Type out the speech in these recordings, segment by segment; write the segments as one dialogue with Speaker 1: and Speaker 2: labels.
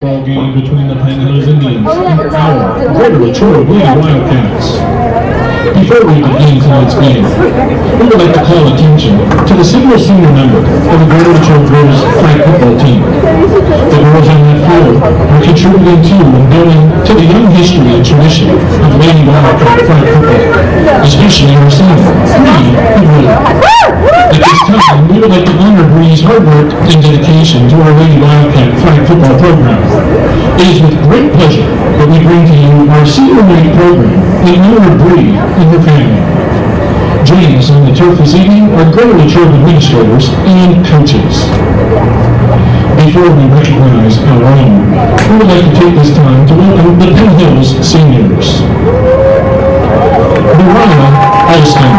Speaker 1: Ball game between the Penn Indians and our Greater Latrobe Wildcats. Before we begin tonight's game, we would like to call attention to the senior member of the Greater Latrobe girls flag football team. The girls on that field are contributing to and building to the young history and tradition of Lady Wildcat flag football, especially our senior, Bree. At this time, we would like to honor Bree's hard work and dedication to our Lady Wildcat flag football program. It is with great pleasure that we bring to you our senior night program in honor of Bree and her family. Joining us on the turf this evening are Greater Latrobe administrators and coaches. Before we recognize our own, we would like to take this time to welcome the Penn Hills seniors. Mariah Alston.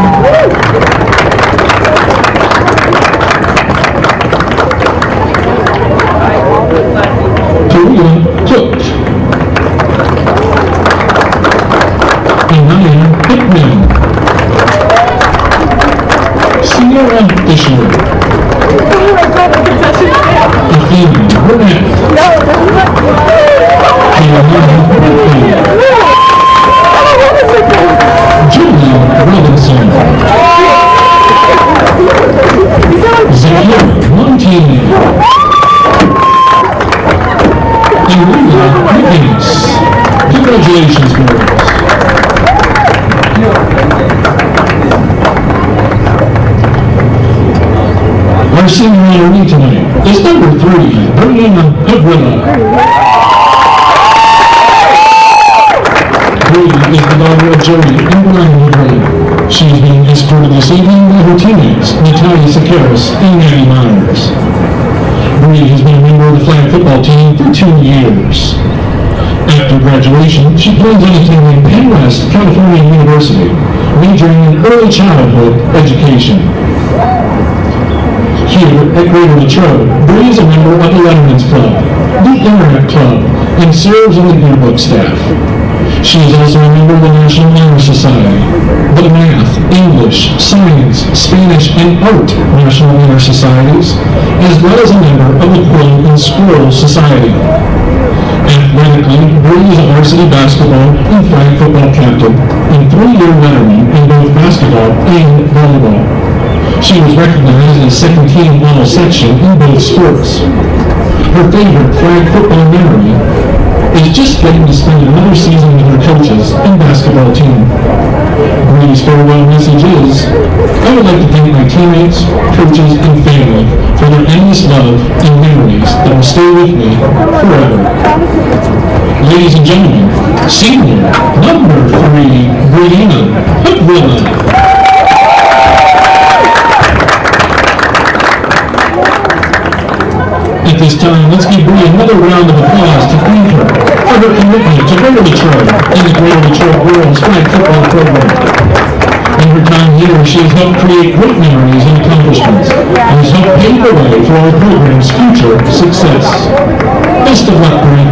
Speaker 1: Cook. Anaya Hickman. Sierra Fisher. Athena Burnett. Julia Robinson. Zahira Montini. Congratulations, girls. Our senior honoree tonight is number 3, Brianna Havrilla. Bree is the daughter of Jody and Brian Havrilla. She is being escorted this evening by her teammates, Natalia Sakaris and Maddie Myers. Bree has been a member of the flag football team for 2 years. After graduation, she plans on attending Penn West California University, majoring in early childhood education. Here at Greater Latrobe, Bree is a member of the Letterman's Club, the Internet Club, and serves on the yearbook staff. She is also a member of the National Honor Society, the Math, English, Science, Spanish, and Art National Honor Societies, as well as a member of the Quill and Squirrel Society. Athletically, Bree is a varsity basketball and flag football captain and 3-year letterman in both basketball and volleyball. She was recognized as second team all section in both sports. Her favorite flag football memory is just getting to spend another season with her coaches and basketball team. Bree's farewell message is, I would like to thank my teammates, coaches, and family for their endless love and memories that will stay with me forever. Ladies and gentlemen, senior number 3, Brianna Havrilla. At this time, let's give Bree another round of applause to thank her for her commitment to Greater Latrobe and the Greater Latrobe Girls Flag Football Program. In her time here, she has helped create great memories and accomplishments and has helped pave the way for our program's future success. Best of luck, Bree.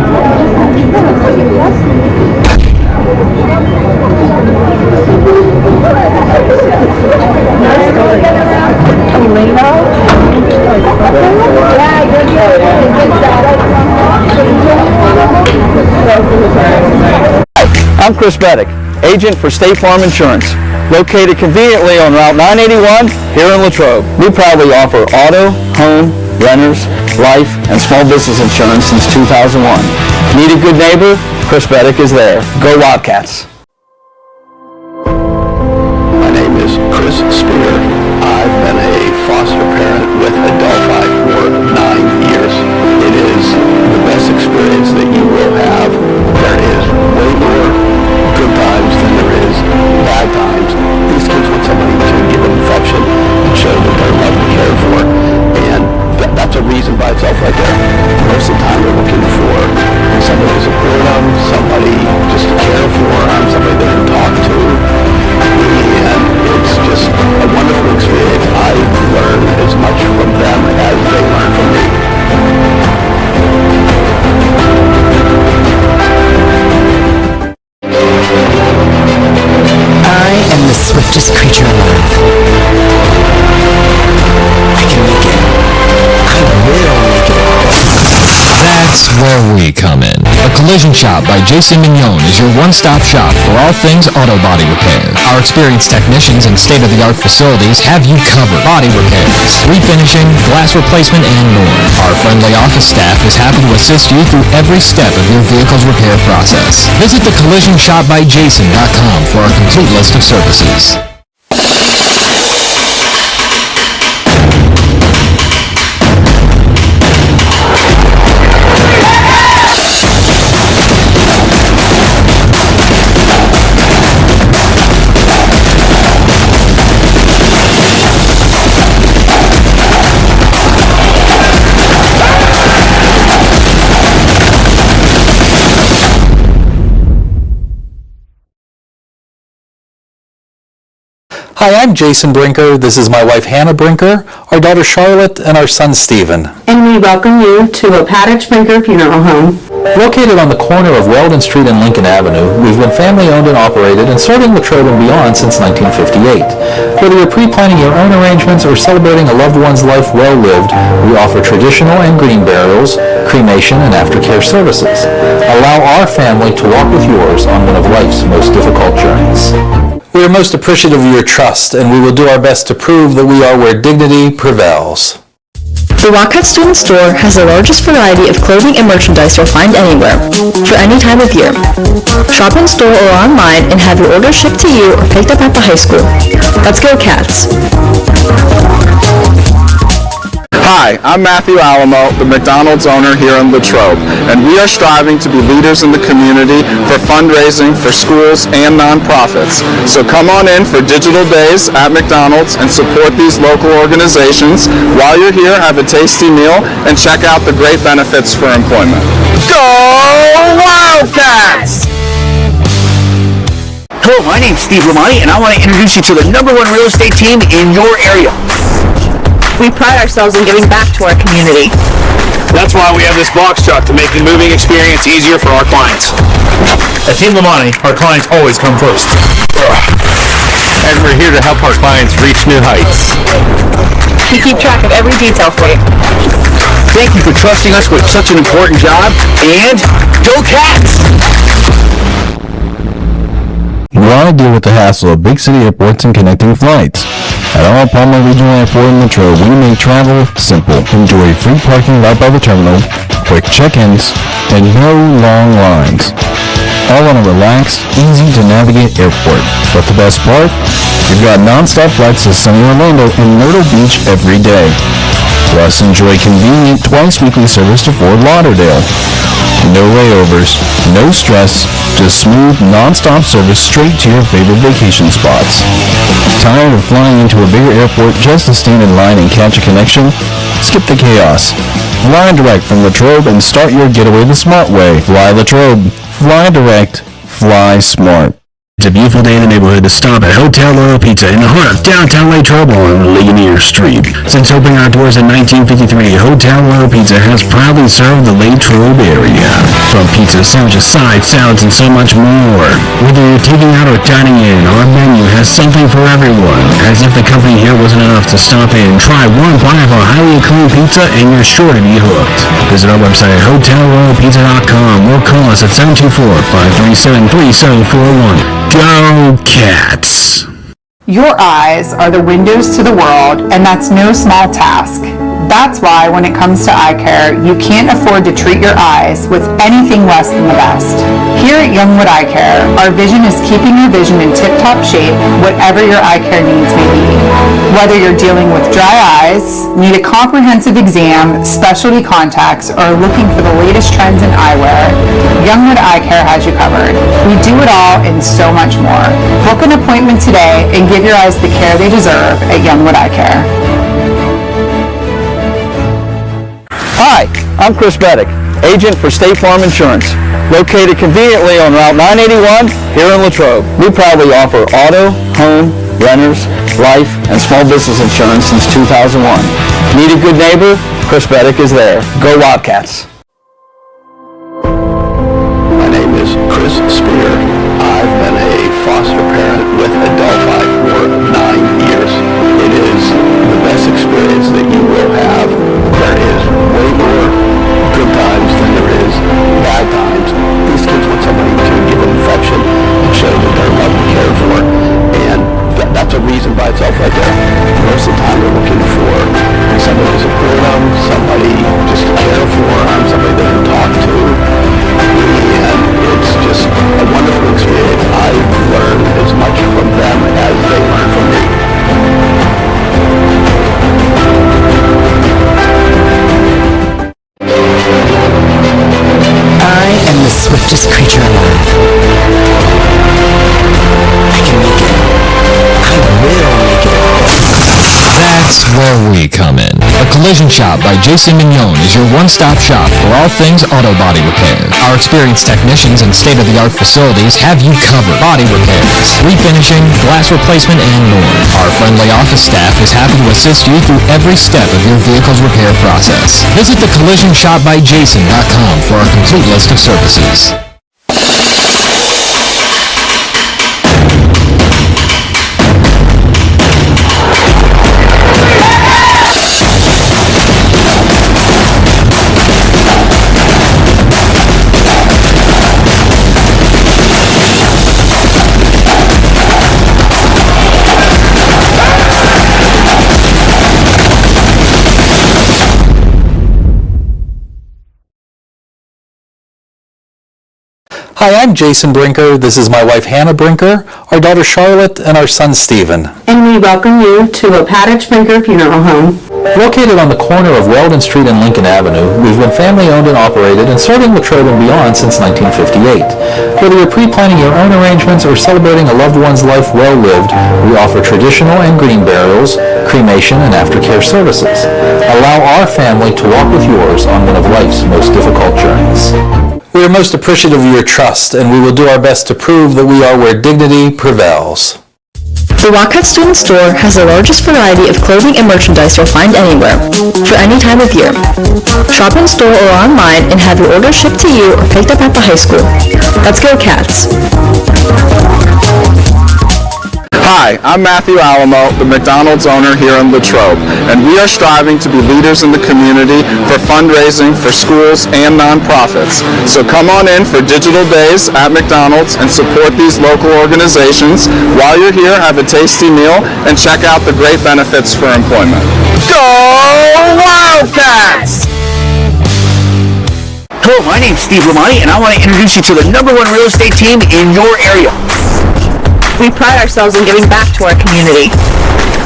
Speaker 2: I'm Chris Beddick, agent for State Farm Insurance, located conveniently on Route 981 here in Latrobe. We proudly offer auto, home, renters, life, and small business insurance since 2001. Need a good neighbor? Chris Beddick is there. Go Wildcats!
Speaker 3: My name is Chris Spear. I've been a foster parent with Adelphi for 9 years. It is the best experience that you will have. There is way more good times than there is bad times. These kids want somebody to give them affection and show that they're loved and cared for. And that's a reason by itself right there. Most of the time they're looking for somebody to support them, somebody just to care for them,
Speaker 4: where we come in. A Collision Shop by Jason Mignon is your one-stop shop for all things auto body repair. Our experienced technicians and state-of-the-art facilities have you covered. Body repairs, refinishing, glass replacement, and more. Our friendly office staff is happy to assist you through every step of your vehicle's repair process. Visit thecollisionshopbyjason.com for a complete list of services.
Speaker 5: Hi, I'm Jason Brinker. This is my wife Hannah Brinker, our daughter Charlotte, and our son Stephen.
Speaker 6: And we welcome you to a Paddock Brinker Funeral Home.
Speaker 5: Located on the corner of Weldon Street and Lincoln Avenue, we've been family owned and operated and serving Latrobe and beyond since 1958. Whether you're pre-planning your own arrangements or celebrating a loved one's life well lived, we offer traditional and green burials, cremation, and aftercare services. Allow our family to walk with yours on one of life's most difficult journeys. We are most appreciative of your trust, and we will do our best to prove that we are where dignity prevails.
Speaker 7: The Wildcats Student Store has the largest variety of clothing and merchandise you'll find anywhere, for any time of year. Shop in store or online and have your order shipped to you or picked up at the high school. Let's go, Cats!
Speaker 2: Hi, I'm Matthew Alamo, the McDonald's owner here in Latrobe, and we are striving to be leaders in the community for fundraising for schools and nonprofits. So come on in for digital days at McDonald's and support these local organizations. While you're here, have a tasty meal and check out the great benefits for employment. Go Wildcats!
Speaker 8: Hello, my name's Steve Lamani, and I want to introduce you to the #1 real estate team in your area.
Speaker 6: We pride ourselves in giving back to our community.
Speaker 8: That's why we have this box truck to make the moving experience easier for our clients. At Team Lamani, our clients always come first. And we're here to help our clients reach new heights.
Speaker 6: We keep track of every detail for you.
Speaker 8: Thank you for trusting us with such an important job, and go Cats!
Speaker 9: You want to deal with the hassle of big city airports and connecting flights. At our Palmer Regional Airport in Latrobe, we make travel simple. Enjoy free parking right by the terminal, quick check-ins, and no long lines. All on a relaxed, easy-to-navigate airport. But the best part? We've got non-stop flights to sunny Orlando and Myrtle Beach every day. Plus, enjoy convenient twice-weekly service to Fort Lauderdale. No layovers, no stress, just smooth, non-stop service straight to your favorite vacation spots. Tired of flying into a bigger airport just to stand in line and catch a connection? Skip the chaos. Fly direct from Latrobe and start your getaway the smart way. Fly Latrobe. Fly direct. Fly smart. It's a beautiful day in the neighborhood to stop at Hotel Royal Pizza in the heart of downtown Latrobe on Ligonier Street. Since opening our doors in 1953, Hotel Royal Pizza has proudly served the Latrobe area. From pizza, sandwiches, sides, salads, and so much more. Whether you're taking out or dining in, our menu has something for everyone. As if the company here wasn't enough to stop in, try one bite of our highly acclaimed pizza and you're sure to be hooked. Visit our website at hotelroyalpizza.com or call us at 724-537-3741. Go Cats!
Speaker 10: Your eyes are the windows to the world, and that's no small task. That's why when it comes to eye care, you can't afford to treat your eyes with anything less than the best. Here at Youngwood Eye Care, our vision is keeping your vision in tip-top shape, whatever your eye care needs may be. Whether you're dealing with dry eyes, need a comprehensive exam, specialty contacts, or looking for the latest trends in eyewear, Youngwood Eye Care has you covered. We do it all and so much more. Book an appointment today and give your eyes the care they deserve at Youngwood Eye Care.
Speaker 2: Hi, I'm Chris Beddick, agent for State Farm Insurance. Located conveniently on Route 981 here in Latrobe. We proudly offer auto, home, renters, life, and small business insurance since 2001. Need a good neighbor? Chris Beddick is there. Go Wildcats!
Speaker 3: My name is Chris Spear. I've been a foster parent with Adelphi for 9 years. It is the best experience that you will have. There is way more good times than there is
Speaker 11: swiftest creature alive. I can make it. I will make it.
Speaker 4: That's where we come in. A Collision Shop by Jason Mignon is your one-stop shop for all things auto body repair. Our experienced technicians and state-of-the-art facilities have you covered. Body repairs, refinishing, glass replacement, and more. Our friendly office staff is happy to assist you through every step of your vehicle's repair process. Visit thecollisionshopbyjason.com for our complete list of services.
Speaker 5: Hi, I'm Jason Brinker. This is my wife Hannah Brinker, our daughter Charlotte, and our son Stephen.
Speaker 6: And we welcome you to a Paddock Brinker Funeral Home.
Speaker 5: Located on the corner of Weldon Street and Lincoln Avenue, we've been family owned and operated and serving Latrobe and beyond since 1958. Whether you're pre-planning your own arrangements or celebrating a loved one's life well lived, we offer traditional and green burials, cremation, and aftercare services. Allow our family to walk with yours on one of life's most difficult journeys. We are most appreciative of your trust, and we will do our best to prove that we are where dignity prevails.
Speaker 7: The Wildcats Student Store has the largest variety of clothing and merchandise you'll find anywhere, for any time of year. Shop in store or online and have your order shipped to you or picked up at the high school. Let's go, Cats!
Speaker 2: Hi, I'm Matthew Alamo, the McDonald's owner here in Latrobe, and we are striving to be leaders in the community for fundraising for schools and nonprofits. So come on in for digital days at McDonald's and support these local organizations. While you're here, have a tasty meal and check out the great benefits for employment. Go Wildcats!
Speaker 8: Hello, my name's Steve Lamani, and I want to introduce you to the #1 real estate team in your area.
Speaker 6: We pride ourselves in giving back to our community.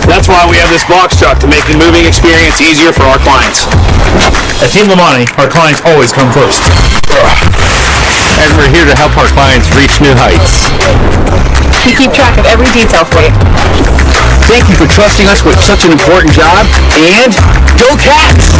Speaker 8: That's why we have this box truck to make the moving experience easier for our clients. At Team Lamani, our clients always come first. And we're here to help our clients reach new heights.
Speaker 6: We keep track of every detail for you.
Speaker 8: Thank you for trusting us with such an important job, and go Cats!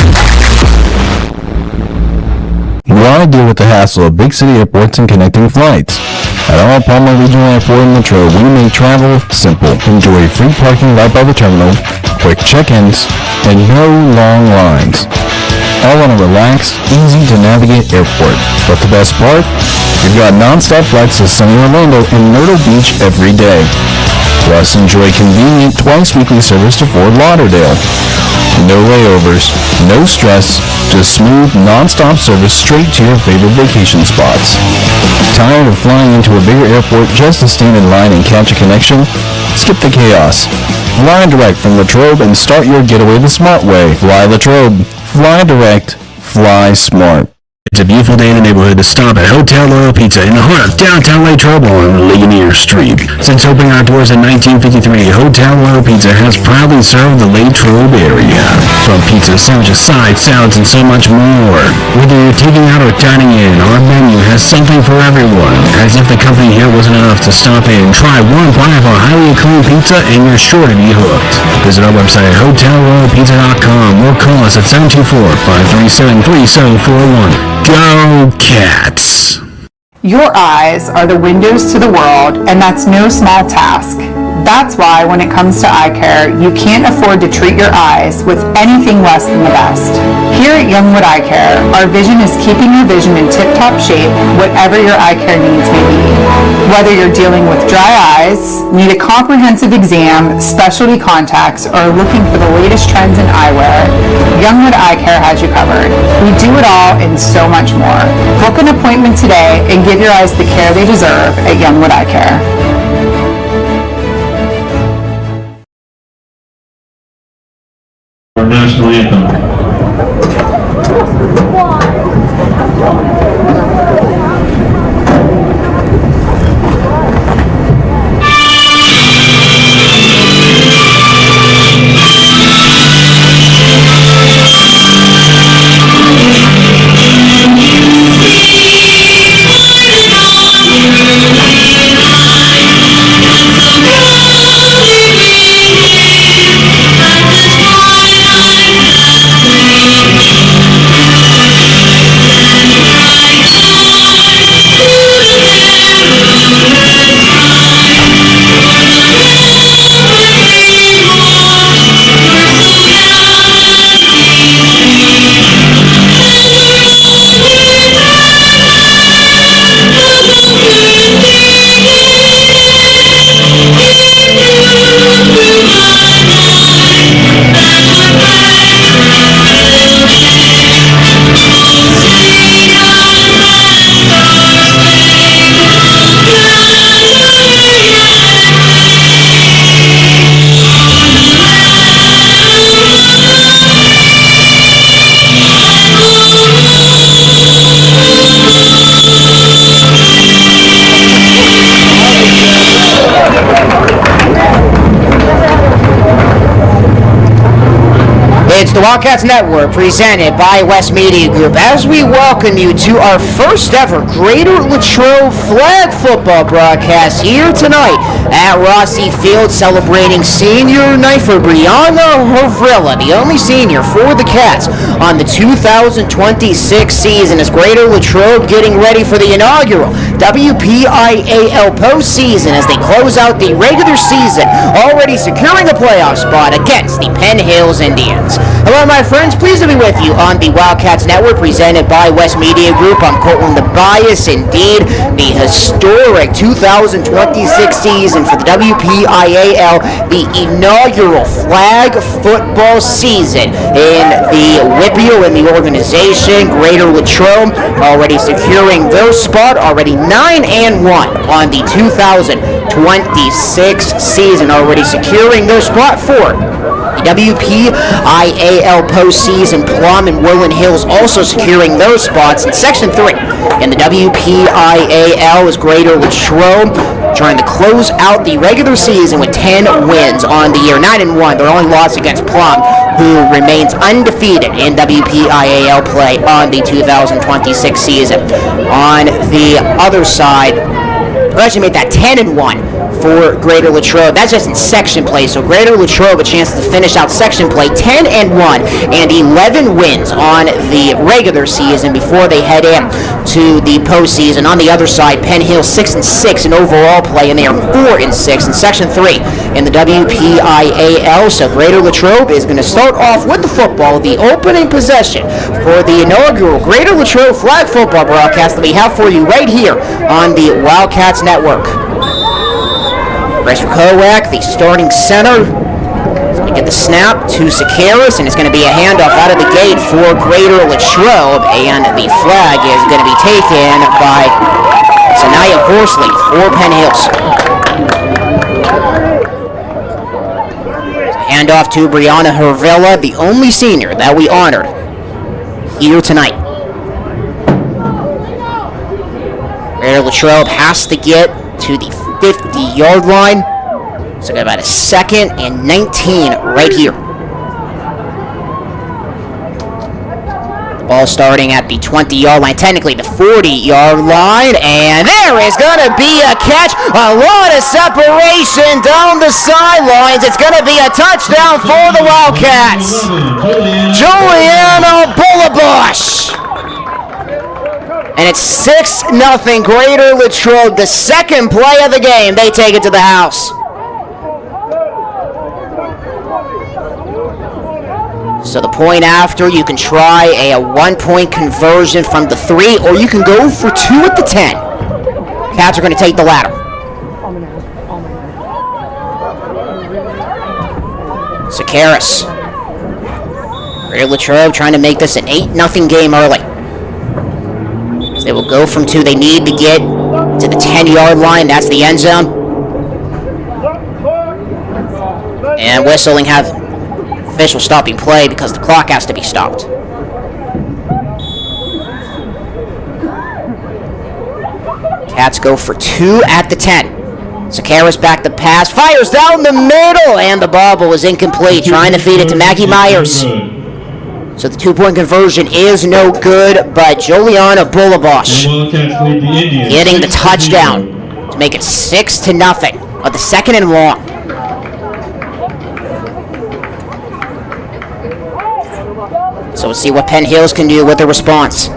Speaker 9: You want to deal with the hassle of big city airports and connecting flights? At our Palmer Regional Airport in Latrobe, we make travel simple. Enjoy free parking right by the terminal, quick check-ins, and no long lines. All on a relaxed, easy-to-navigate airport. But the best part? We've got non-stop flights to sunny Orlando and Myrtle Beach every day. Plus, enjoy convenient twice-weekly service to Fort Lauderdale. No layovers, no stress, just smooth, non-stop service straight to your favorite vacation spots. Tired of flying into a bigger airport just to stand in line and catch a connection? Skip the chaos. Fly direct from Latrobe and start your getaway the smart way. Fly Latrobe. Fly direct. Fly smart.
Speaker 12: It's a beautiful day in the neighborhood to stop at Hotel Royal Pizza in the heart of downtown Latrobe on Ligonier Street. Since opening our doors in 1953, Hotel Royal Pizza has proudly served the Latrobe area. From pizza, sandwiches, sides, salads, and so much more. Whether you're taking out or dining in, our menu has something for everyone. As if the company here wasn't enough to stop in, try one bite of our highly acclaimed pizza and you're sure to be hooked. Visit our website at hotelroyalpizza.com or call us at 724-537-3741. Go Cats!
Speaker 10: Your eyes are the windows to the world, and that's no small task. That's why when it comes to eye care, you can't afford to treat your eyes with anything less than the best. Here at Youngwood Eye Care, our vision is keeping your vision in tip-top shape, whatever your eye care needs may be. Whether you're dealing with dry eyes, need a comprehensive exam, specialty contacts, or looking for the latest trends in eyewear, Youngwood Eye Care has you covered. We do it all and so much more. Book an appointment today and give your eyes the care they deserve at Youngwood Eye Care.
Speaker 1: Our national anthem.
Speaker 13: the Wildcats Network, presented by West Media Group, as we welcome you to our first ever Greater Latrobe flag football broadcast here tonight at Varsity Field, celebrating senior night for Brianna Havrilla, the only senior for the Cats on the 2026 season, as Greater Latrobe getting ready for the inaugural WPIAL postseason as they close out the regular season, already securing a playoff spot against the Penn Indians. Hello, my friends. Pleased to be with you on the Wildcats Network, presented by West Media Group. I'm Colton the Bias. Indeed, the historic 2026 season for the WPIAL, the inaugural flag football season in the WPIAL in the organization. Greater Latrobe already securing their spot, already 9-1 on the 2026 season, already securing their spot for WPIAL postseason. Plum and Woodland Hills also securing those spots in Section 3. In the WPIAL is Greater Latrobe trying to close out the regular season with 10 wins on the year. 9-1. Their only loss against Plum, who remains undefeated in WPIAL play on the 2026 season. On the other side, we actually made that 10-1 for Greater Latrobe. That's just in section play. So Greater Latrobe a chance to finish out section play 10-1 and 11 wins on the regular season before they head in to the postseason. On the other side, Penn Hill 6-6 in overall play, and they are 4-6 in section 3 in the WPIAL. So Greater Latrobe is going to start off with the football, the opening possession for the inaugural Greater Latrobe flag football broadcast that we have for you right here on the Wildcats Network. Bryce Kowak, the starting center, is going to get the snap to Sakaris, and it's going to be a handoff out of the gate for Greater Latrobe, and the flag is going to be taken by Sanaya Horsley for Penn Hills. Handoff to Brianna Havrilla, the only senior that we honored here tonight. Greater Latrobe has to get to the 50-yard line. So got about a 2nd and 19 right here. The ball starting at the 20-yard line, technically the 40-yard line, and there is going to be a catch. A lot of separation down the sidelines. It's going to be a touchdown for the Wildcats. Juliana Bullabosh. And it's 6-0 Greater Latrobe. The second play of the game, they take it to the house. So the point after, you can try a 1-point conversion from the 3, or you can go for 2 at the 10. Cats are going to take the latter. Sakaris. Greater Latrobe trying to make this an 8-0 game early. They will go from 2. They need to get to the 10-yard line. That's the end zone. And whistling have official stopping play because the clock has to be stopped. Cats go for 2 at the 10. Sakaris back to pass. Fires down the middle. And the bobble is incomplete. Trying to feed it to Maggie Myers. So the 2-point conversion is no good, but Juliana Bullabosh getting the touchdown to make it 6-0 on the 2nd and long. So we'll see what Penn Hills can do with the response.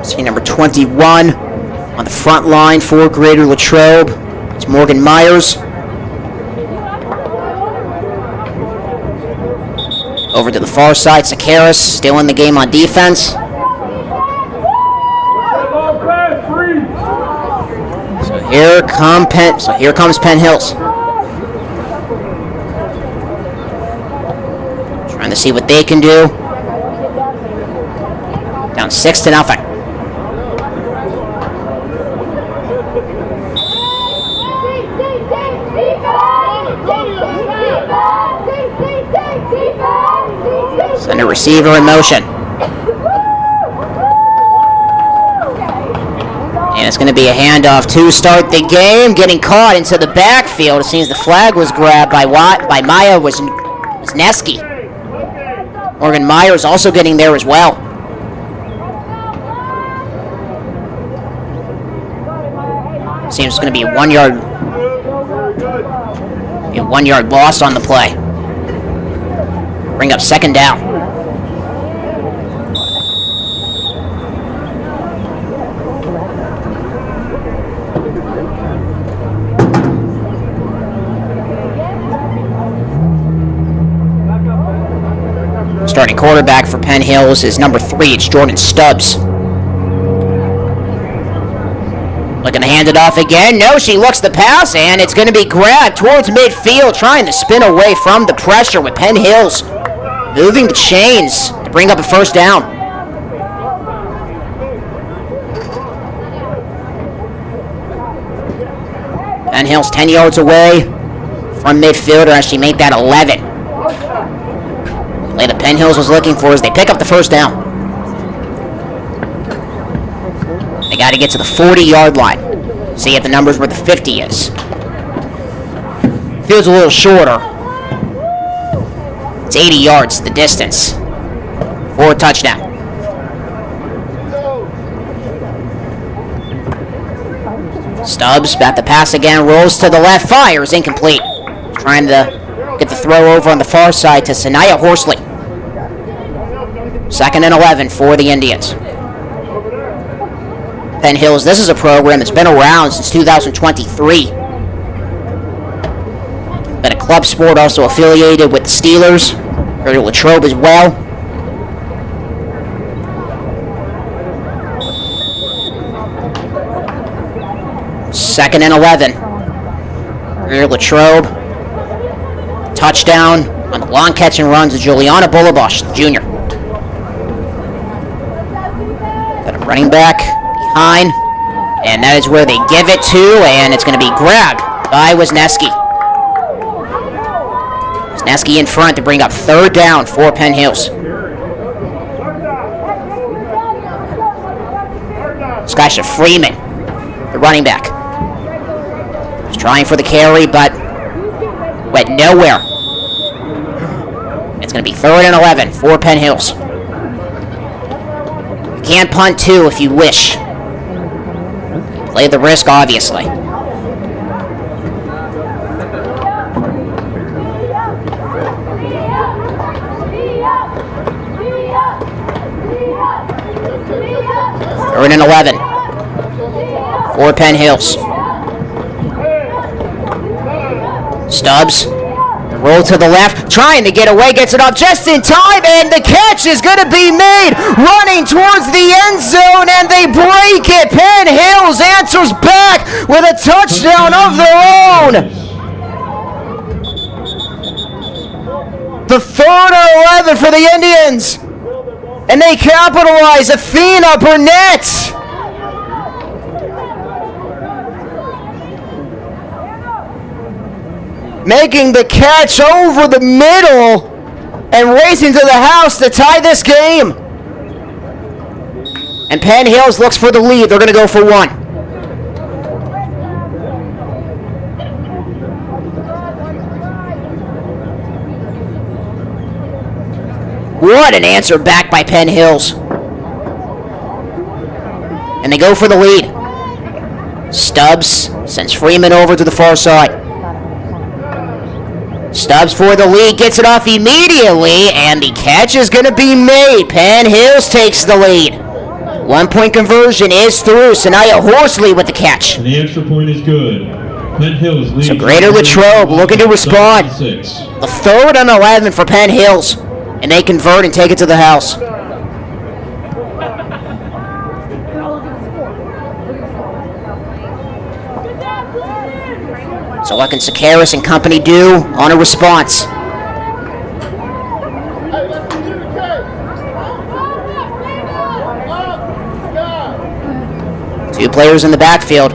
Speaker 13: See number 21. On the front line for Greater Latrobe, it's Morgan Myers. Over to the far side, Sakaris still in the game on defense. So here comes Penn Hills. Trying to see what they can do. Down 6-0. Send a receiver in motion. And it's going to be a handoff to start the game. Getting caught into the backfield. It seems the flag was grabbed by Maya Wisniewski. Morgan Myers also getting there as well. Seems it's going to be a 1 yard loss on the play. Bring up second down. Starting quarterback for Penn Hills is number 3. It's Jordan Stubbs. Looking to hand it off again. No, she looks the pass, and it's going to be grabbed towards midfield, trying to spin away from the pressure with Penn Hills moving the chains to bring up a first down. Penn Hills 10 yards away from midfield, or actually make that 11. Play that Penn Hills was looking for as they pick up the first down. They got to get to the 40-yard line. See if the number's where the 50 is. Feels a little shorter. It's 80 yards, the distance, for a touchdown. Stubbs, back to pass again, rolls to the left, fires, incomplete. Trying to get the throw over on the far side to Sanaya Horsley. 2nd and 11 for the Indians. Penn Hills, this is a program that's been around since 2023. Been a club sport, also affiliated with the Steelers, or Latrobe as well. Second and 11. Rear Latrobe. Touchdown on the long catch and runs of Juliana Bulabosh, the junior. Got a running back behind, and that is where they give it to, and it's going to be grabbed by Wisniewski. Wisniewski in front to bring up third down for Penn Hills. Skysha Freeman, the running back. He's trying for the carry, but went nowhere. It's going to be 3rd and 11 for Penn Hills. You can punt too if you wish. Play the risk, obviously. Third and 11 for Penn Hills. Stubbs, the roll to the left, trying to get away, gets it off just in time, and the catch is going to be made, running towards the end zone, and they break it. Penn Hills answers back with a touchdown of their own. The 3rd and 11 for the Indians, and they capitalize. Athena Burnett. Making the catch over the middle and racing to the house to tie this game. And Penn Hills looks for the lead. They're going to go for 1. What an answer back by Penn Hills. And they go for the lead. Stubbs sends Freeman over to the far side. Stubbs for the lead, gets it off immediately, and the catch is going to be made. Penn Hills takes the lead. 1-point conversion is through. Sanaya Horsley with the catch.
Speaker 1: And the extra point is good. Penn Hills leads.
Speaker 13: So Greater Latrobe looking to respond. The 3rd and 11 for Penn Hills, and they convert and take it to the house. So what can Sakaris and company do on a response? Two players in the backfield.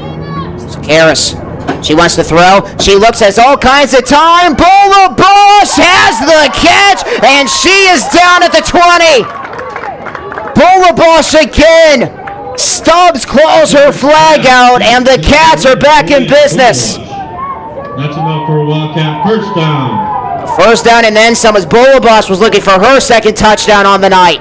Speaker 13: Sakaris, she wants to throw. She looks, has all kinds of time. Bulabosh has the catch, and she is down at the 20. Bulabosh again Stubbs claws her flag out, and the Cats are back in business.
Speaker 1: That's enough for a Wildcat first down.
Speaker 13: First down and then some as Bolabas was looking for her second touchdown on the night.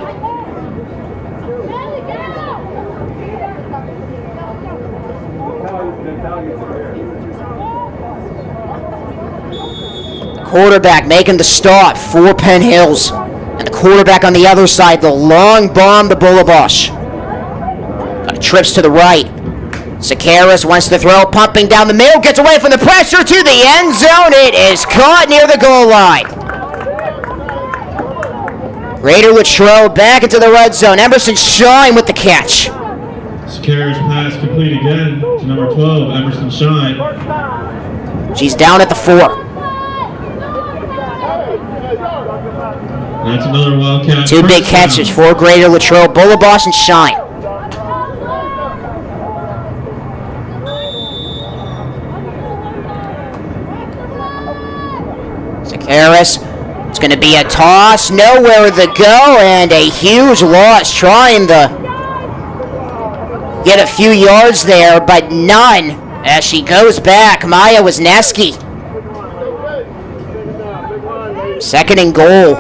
Speaker 13: Quarterback making the stop for Penn Hills. And the quarterback on the other side, the long bomb to Bulabosh. Got trips to the right. Sakaris wants to throw, pumping down the middle, gets away from the pressure to the end zone. It is caught near the goal line. Raider Latrobe back into the red zone. Emerson Shine with the catch.
Speaker 1: Sakaris pass complete again to number 12, Emerson Shine.
Speaker 13: She's down at the 4.
Speaker 1: That's another Wildcat.
Speaker 13: Two big catches for Greater Latrobe, Bullabosh and Shine. Sakaris, it's going to be a toss, nowhere to go, and a huge loss trying to get a few yards there, but none as she goes back. Maya Wisniewski. Second and goal.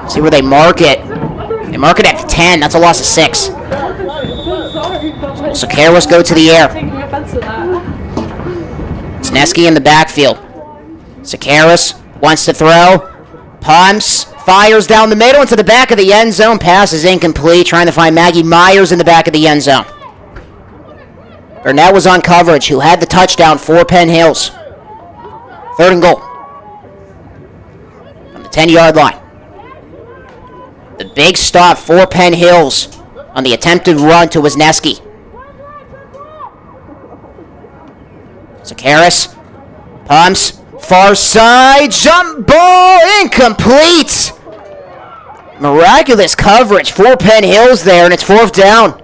Speaker 13: See where they mark it. They mark it at the 10. That's a loss of 6. Sakaris go to the air. Wisniewski in the backfield. Sakaris wants to throw. Pumps. Fires down the middle into the back of the end zone. Pass is incomplete. Trying to find Maggie Myers in the back of the end zone. Burnett was on coverage, who had the touchdown for Penn Hills. Third and goal. From the 10-yard line. The big stop for Penn Hills on the attempted run to Wisniewski. Sakaris pumps, far side, jump ball, incomplete. Miraculous coverage for Penn Hills there, and it's 4th down.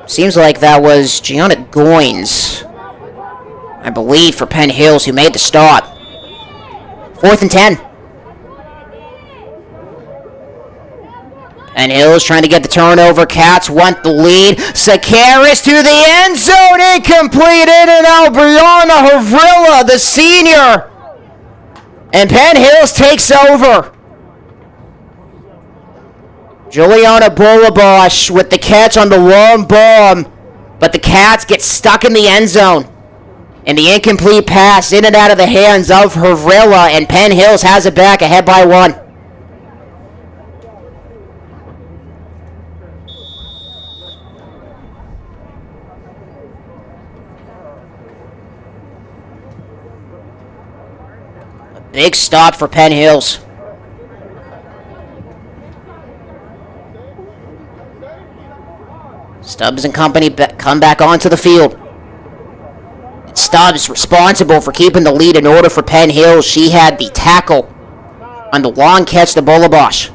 Speaker 13: Seems like that was Gianna Goins, I believe, for Penn Hills, who made the stop. 4th and 10. Penn Hills trying to get the turnover. Cats want the lead. Sakaris to the end zone. Incomplete. In and out. Brianna Havrilla, the senior. And Penn Hills takes over. Juliana Bolabosh with the catch on the long bomb. But the Cats get stuck in the end zone. And the incomplete pass in and out of the hands of Havrilla. And Penn Hills has it back ahead by 1. Big stop for Penn Hills. Stubbs and company come back onto the field. Stubbs responsible for keeping the lead in order for Penn Hills. She had the tackle on the long catch to Bolabosh.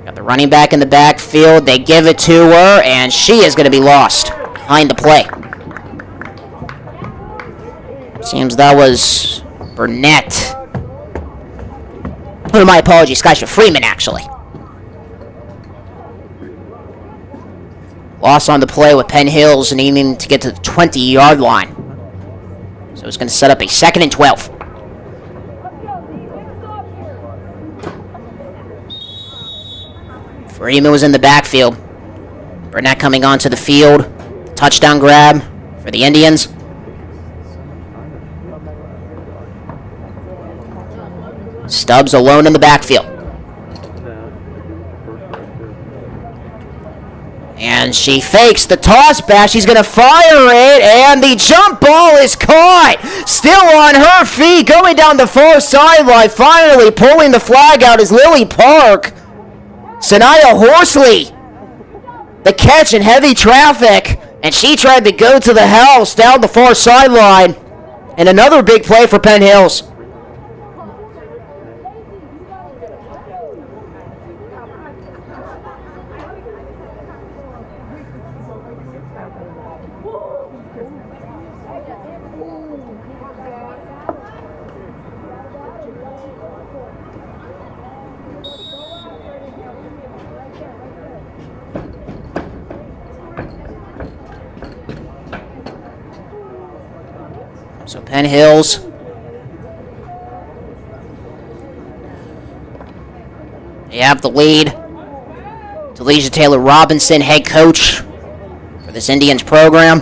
Speaker 13: Got the running back in the backfield. They give it to her, and she is going to be lost behind the play. Seems that was Burnett. Oh, my apologies, Skyshire Freeman, actually. Loss on the play with Penn Hills and aiming to get to the 20-yard line. So it's going to set up a 2nd and 12. Freeman was in the backfield. Burnett coming onto the field. Touchdown grab for the Indians. Stubbs alone in the backfield. And she fakes the toss back. She's going to fire it, and the jump ball is caught. Still on her feet, going down the far sideline. Finally pulling the flag out is Lily Park. Sanaya Horsley. The catch in heavy traffic, and she tried to go to the house down the far sideline. And another big play for Penn Hills. So Penn Hills they have the lead. Delisha Taylor Robinson, head coach for this Indians program.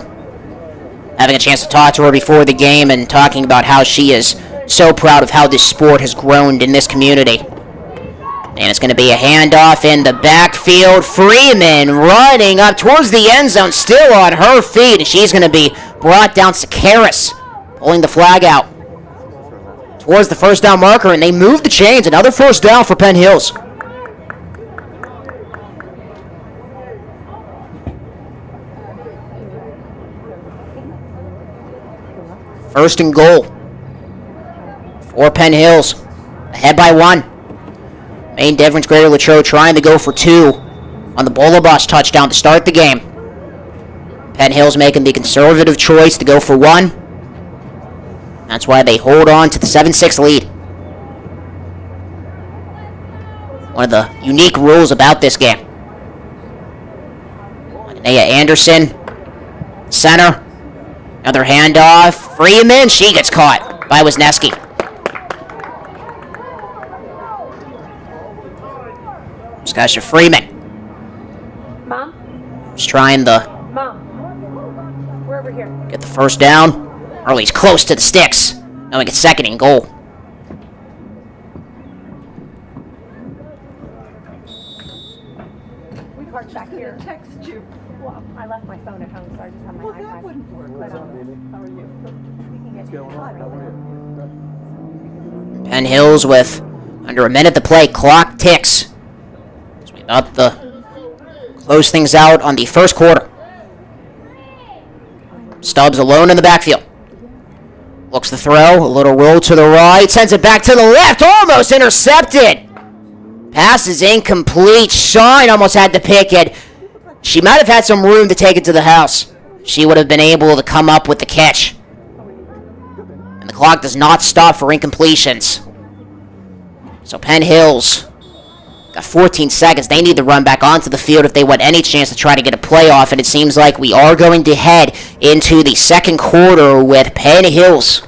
Speaker 13: Having a chance to talk to her before the game and talking about how she is so proud of how this sport has grown in this community. And it's going to be a handoff in the backfield. Freeman running up towards the end zone, still on her feet. And she's going to be brought down. Sakaris pulling the flag out towards the first down marker, and they move the chains. Another first down for Penn Hills. First and goal for Penn Hills. Ahead by 1. Main difference, Greater Latrobe trying to go for 2 on the Bolabas touchdown to start the game. Penn Hills making the conservative choice to go for 1. That's why they hold on to the 7-6 lead. One of the unique rules about this game. Naya Anderson, center. Another handoff. Freeman, she gets caught by Wisniewski. Stasha Freeman.
Speaker 6: Mom?
Speaker 13: Just trying to
Speaker 6: We're over here.
Speaker 13: get the first down. Early's close to the sticks. Now we get second and goal.
Speaker 6: We parked back here. Text you. Well, I left my phone at home, so I just have my iPad. That wouldn't work. But, how are you? We can get you.
Speaker 13: Penn Hills with under a minute to play. Clock ticks. As we about to close things out on the first quarter. Stubbs alone in the backfield. Looks to throw. A little roll to the right. Sends it back to the left. Almost intercepted. Pass is incomplete. Shine almost had to pick it. She might have had some room to take it to the house. She would have been able to come up with the catch. And the clock does not stop for incompletions. So Penn Hills got 14 seconds. They need to run back onto the field if they want any chance to try to get a playoff. And it seems like we are going to head into the second quarter with Penn Hills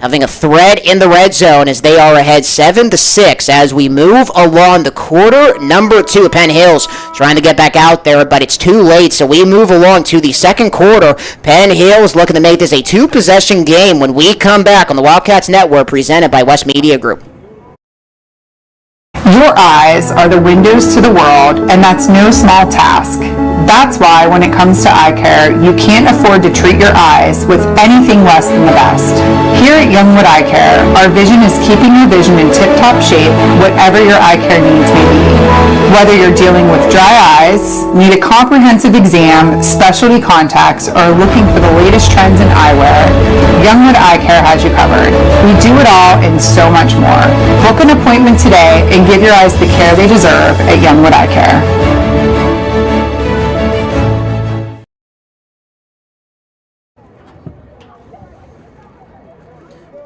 Speaker 13: having a threat in the red zone as they are ahead 7-6 as we move along the quarter number 2. Penn Hills trying to get back out there, but it's too late, so we move along to the second quarter. Penn Hills looking to make this a 2-possession game when we come back on the Wildcats Network, presented by West Media Group.
Speaker 10: Your eyes are the windows to the world, and that's no small task. That's why when it comes to eye care, you can't afford to treat your eyes with anything less than the best. Here at Youngwood Eye Care, our vision is keeping your vision in tip-top shape, whatever your eye care needs may be. Whether you're dealing with dry eyes, need a comprehensive exam, specialty contacts, or looking for the latest trends in eyewear, Youngwood Eye Care has you covered. We do it all and so much more. Book an appointment today and give your eyes the care they deserve at Youngwood Eye Care.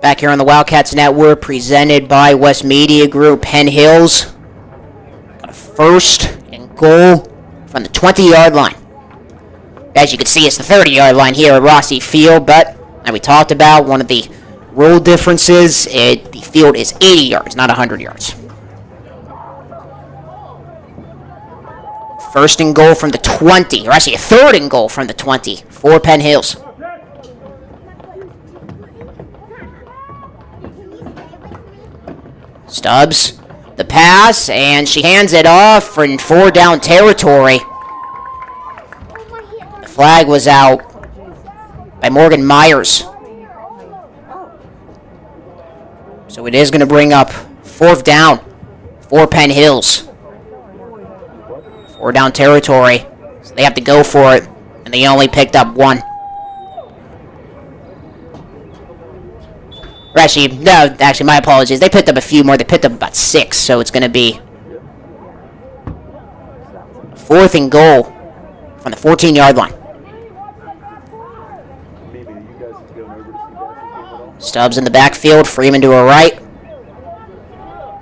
Speaker 13: Back here on the Wildcats Network, presented by West Media Group. Penn Hills got a first and goal from the 20-yard line. As you can see, it's the 30-yard line here at Rossi Field, but like we talked about, one of the rule differences, the field is 80 yards, not 100 yards. First and goal from the 20, or actually a third and goal from the 20 for Penn Hills. Stubbs, the pass, and she hands it off in 4-down territory. The flag was out by Morgan Myers. So it is going to bring up 4th down for Penn Hills. 4-down territory. So they have to go for it, and they only picked up 1. Or actually, no, my apologies. They picked up a few more. They picked up about 6, so it's going to be 4th and goal from the 14-yard line. Stubbs in the backfield, Freeman to her right.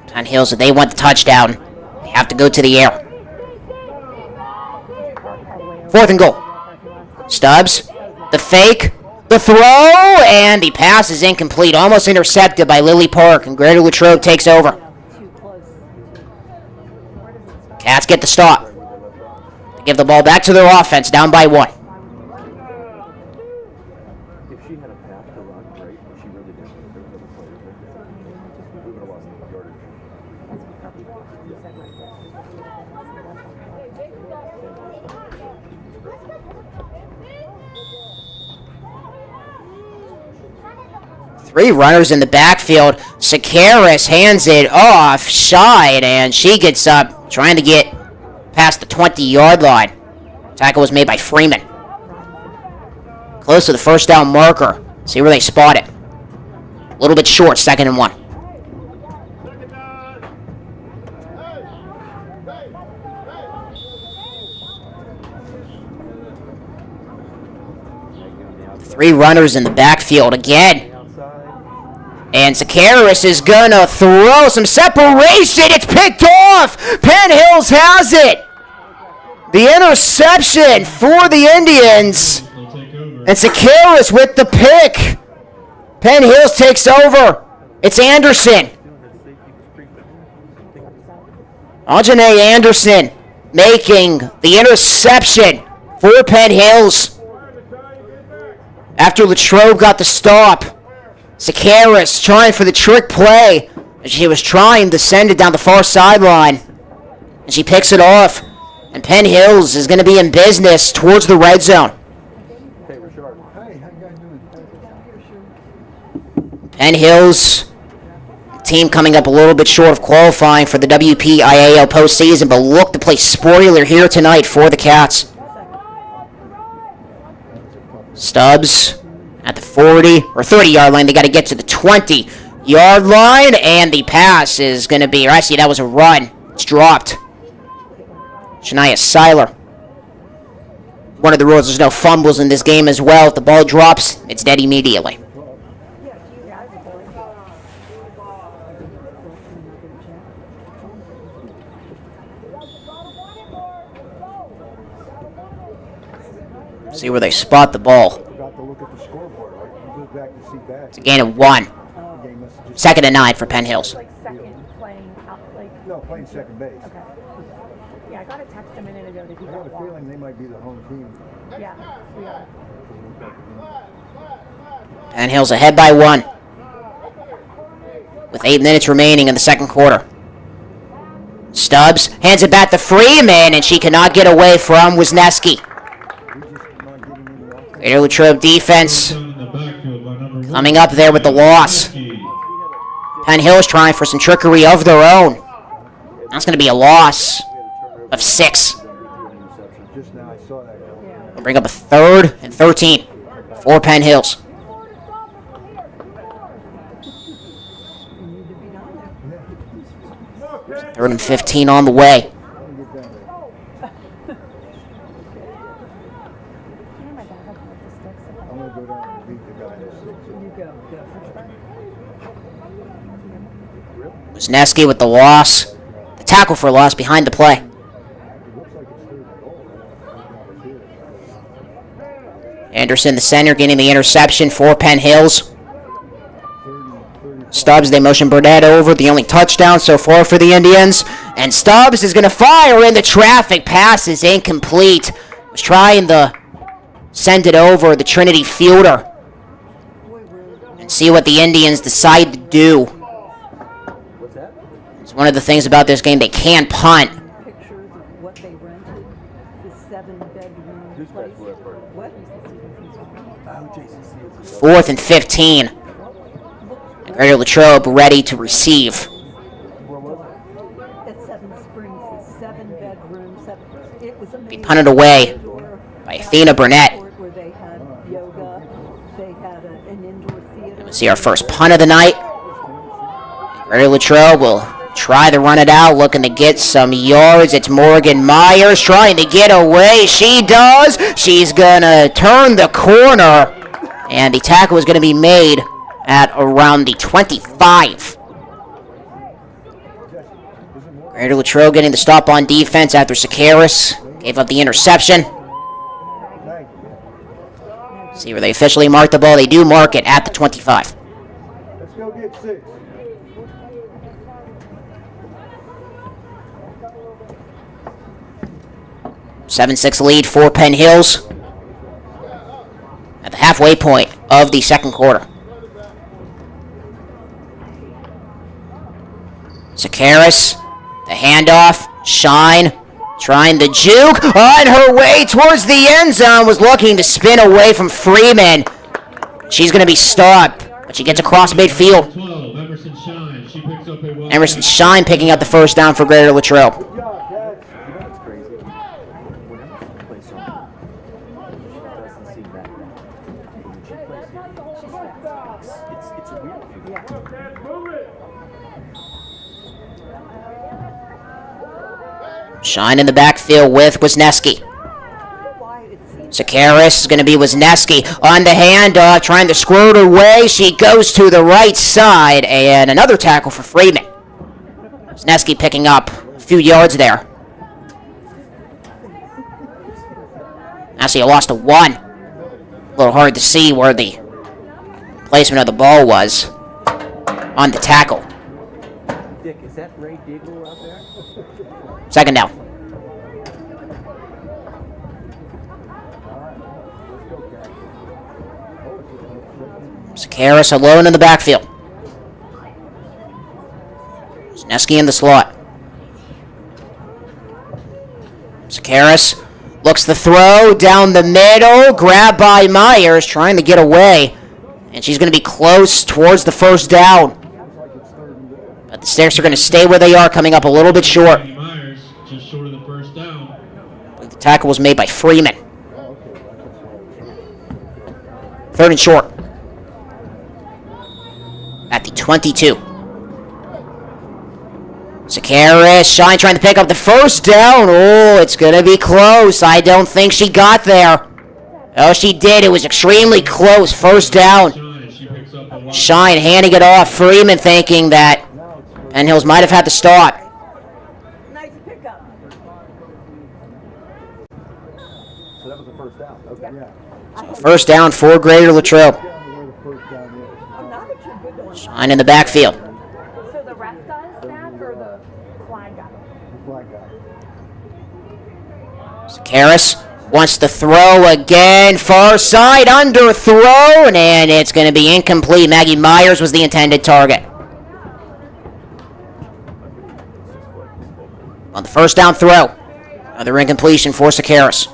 Speaker 13: Penn Hills, if they want the touchdown, they have to go to the air. 4th and goal. Stubbs, the fake, The throw, and the pass is incomplete, almost intercepted by Lily Park, and Greater Latrobe takes over. Cats get the stop. They give the ball back to their offense, down by 1. Three runners in the backfield. Sakaris hands it off, side, and she gets up, trying to get past the 20-yard line. Tackle was made by Freeman. Close to the first down marker. See where they spot it. A little bit short, 2nd and 1. Three runners in the backfield again. And Sakaris is gonna throw some separation. It's picked off. Penn Hills has it. The interception for the Indians. And Sakaris with the pick. Penn Hills takes over. It's Anderson. Ajane Anderson making the interception for Penn Hills. After Latrobe got the stop. Sakaris trying for the trick play. She was trying to send it down the far sideline. And she picks it off. And Penn Hills is going to be in business towards the red zone. Penn Hills, team coming up a little bit short of qualifying for the WPIAL postseason, but look to play spoiler here tonight for the Cats. Stubbs at the 40 or 30-yard line. They got to get to the 20-yard line, and the pass is going to be, or actually that was a run. It's dropped. Shania Seiler. One of the rules, there's no fumbles in this game as well. If the ball drops, it's dead immediately. See where they spot the ball. It's a gain of 1. 2nd and 9 for Penn Hills.
Speaker 14: No, playing second base. Okay. Yeah, I got a text a minute ago that he got a feeling they might be the home team. Yeah, we are.
Speaker 13: Penn Hills ahead by 1. With 8 minutes remaining in the second quarter. Stubbs hands it back to Freeman, and she cannot get away from Wisniewski. Greater Latrobe defense coming up there with the loss. Penn Hills trying for some trickery of their own. That's going to be a loss of 6. We'll bring up a 3rd and 13 for Penn Hills. Third and 15 on the way. Wisniewski with the loss. The tackle for a loss behind the play. Anderson, the center, getting the interception for Penn Hills. Stubbs, they motion Burnett over. The only touchdown so far for the Indians. And Stubbs is going to fire in the traffic. Pass is incomplete. Was trying to send it over the Trinity fielder. And see what the Indians decide to do. It's one of the things about this game, they can punt.
Speaker 14: Pictures of what they rented, the 7-bedroom place. What?
Speaker 13: 4th and 15. And Greater Latrobe ready to receive.
Speaker 14: At 7 Springs, the 7-bedroom, it was amazing.
Speaker 13: Be punted away by Athena Burnett.
Speaker 14: Where they had yoga, they had an indoor theater.
Speaker 13: We'll see our first punt of the night. Greater Latrobe will try to run it out, looking to get some yards. It's Morgan Myers trying to get away. She does. She's going to turn the corner. And the tackle is going to be made at around the 25. Greater Latrobe getting the stop on defense after Sakaris gave up the interception. See where they officially mark the ball. They do mark it at the 25.
Speaker 14: Let's go get 6.
Speaker 13: Seven-6 lead for Penn Hills at the halfway point of the second quarter. Sakaris, the handoff, Shine, trying the juke, on her way towards the end zone, was looking to spin away from Freeman. She's going to be stopped, but she gets across midfield. Emerson Shine picking up the first down for Greater Latrobe. Shine in the backfield with Wisniewski. Sakaris is going to be Wisniewski on the handoff, trying to squirt away. She goes to the right side, and another tackle for Freeman. Wisniewski picking up a few yards there. Actually, I lost a 1. A little hard to see where the placement of the ball was on the tackle.
Speaker 15: Dick, is that Ray Diggle out there?
Speaker 13: Second down. Sakaris alone in the backfield. Wisniewski in the slot. Sakaris looks the throw down the middle. Grabbed by Myers, trying to get away. And she's going to be close towards the first down. But the Sticks are going to stay where they are, coming up a little bit short.
Speaker 1: Just short of the first down.
Speaker 13: The tackle was made by Freeman. Third and short. At the 22. Sakaris, Shine trying to pick up the first down. Oh, it's going to be close. I don't think she got there. Oh, she did. It was extremely close. First down. Shine handing it off. Freeman thinking that Penn Hills might have had to start.
Speaker 6: Nice pickup.
Speaker 15: So that was the first down. Okay.
Speaker 13: First down for Greater Latrobe. Shine in the backfield.
Speaker 6: So the ref does that or the flag guy?
Speaker 14: The flag guy.
Speaker 13: Sakaris wants to throw again. Far side, underthrown, and it's going to be incomplete. Maggie Myers was the intended target. On the first down throw, another incompletion for Sakaris.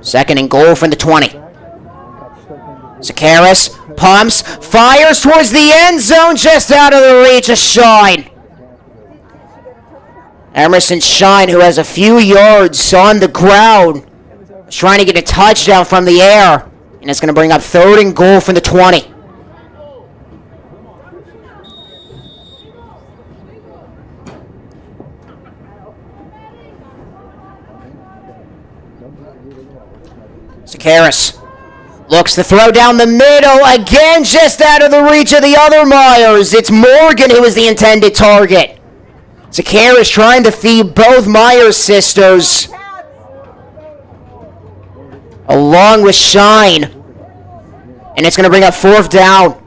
Speaker 13: Second and goal from the 20. Sakaris pumps, fires towards the end zone, just out of the reach of Shine. Emerson Shine, who has a few yards on the ground, is trying to get a touchdown from the air, and it's going to bring up third and goal from the 20. Sakaris looks to throw down the middle again, just out of the reach of the other Myers. It's Morgan who is the intended target. Sakaris trying to feed both Myers sisters, along with Shine, and it's going to bring up fourth down.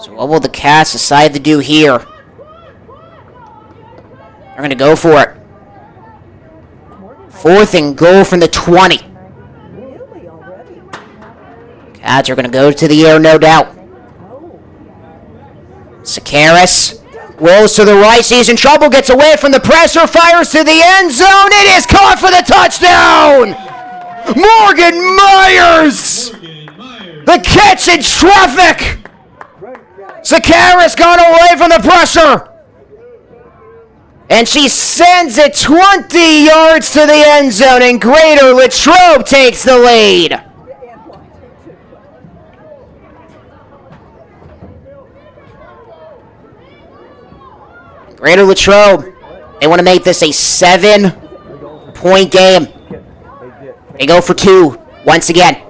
Speaker 13: So what will the Cats decide to do here? They're going to go for it. Fourth and goal from the 20. Cats are going to go to the air, no doubt. Sakaris rolls to the right, sees in trouble, gets away from the pressure, fires to the end zone. It is caught for the touchdown! Morgan Myers! The catch in traffic! Sakaris gone away from the pressure. And she sends it 20 yards to the end zone, and Greater Latrobe takes the lead. Greater Latrobe, they want to make this a 7-point game. They go for two once again.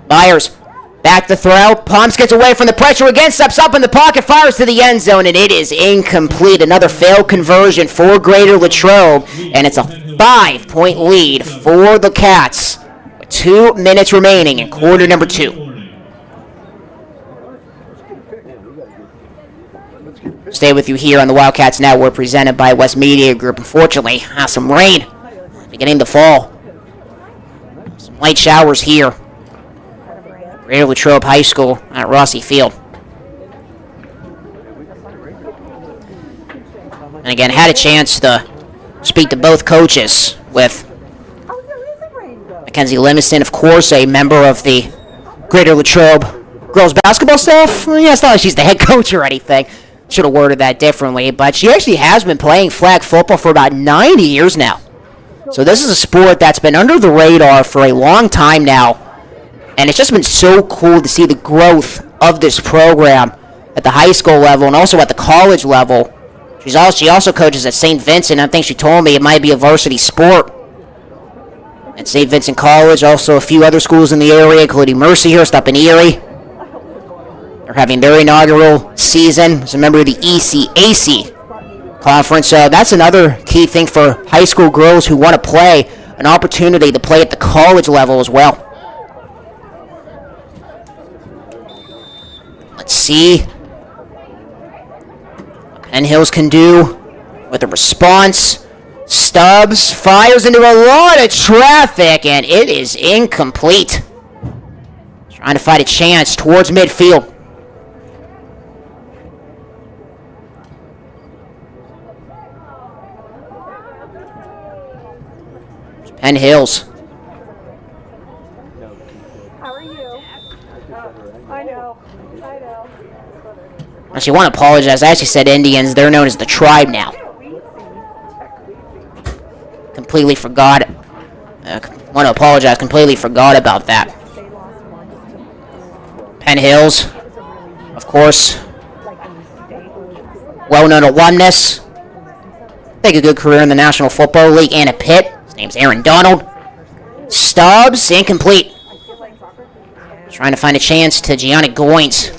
Speaker 13: Myers, back to throw. Palms gets away from the pressure again, steps up in the pocket, fires to the end zone, and it is incomplete. Another failed conversion for Greater Latrobe, and it's a 5-point lead for the Cats. With 2 minutes remaining in quarter number 2. Stay with you here on the Wildcats Network, presented by West Media Group. Unfortunately, some rain beginning to fall. Some light showers here. Greater Latrobe High School at Rossi Field. And again, had a chance to speak to both coaches with Mackenzie Limison, of course, a member of the Greater Latrobe girls basketball staff. Yeah, it's not like she's the head coach or anything. Should have worded that differently, but she actually has been playing flag football for about 9 years now. So this is a sport that's been under the radar for a long time now. And it's just been so cool to see the growth of this program at the high school level and also at the college level. She also coaches at St. Vincent. I think she told me it might be a varsity sport at St. Vincent College. Also a few other schools in the area, including Mercyhurst up in Erie. They're having their inaugural season as a member of the ECAC conference. That's another key thing for high school girls who want to play, an opportunity to play at the college level as well. Let's see what Penn Hills can do with a response. Stubbs fires into a lot of traffic, and it is incomplete. Trying to fight a chance towards midfield. Penn Hills.
Speaker 6: How are you? I know.
Speaker 13: Actually, I want to apologize. I actually said Indians. They're known as the Tribe now. Completely forgot. Want to apologize. Completely forgot about that. Penn Hills, of course, well-known alumnus. Make a good career in the National Football League and at Pitt. His name's Aaron Donald. Stubbs, incomplete. Trying to find a chance to Gianna Goins.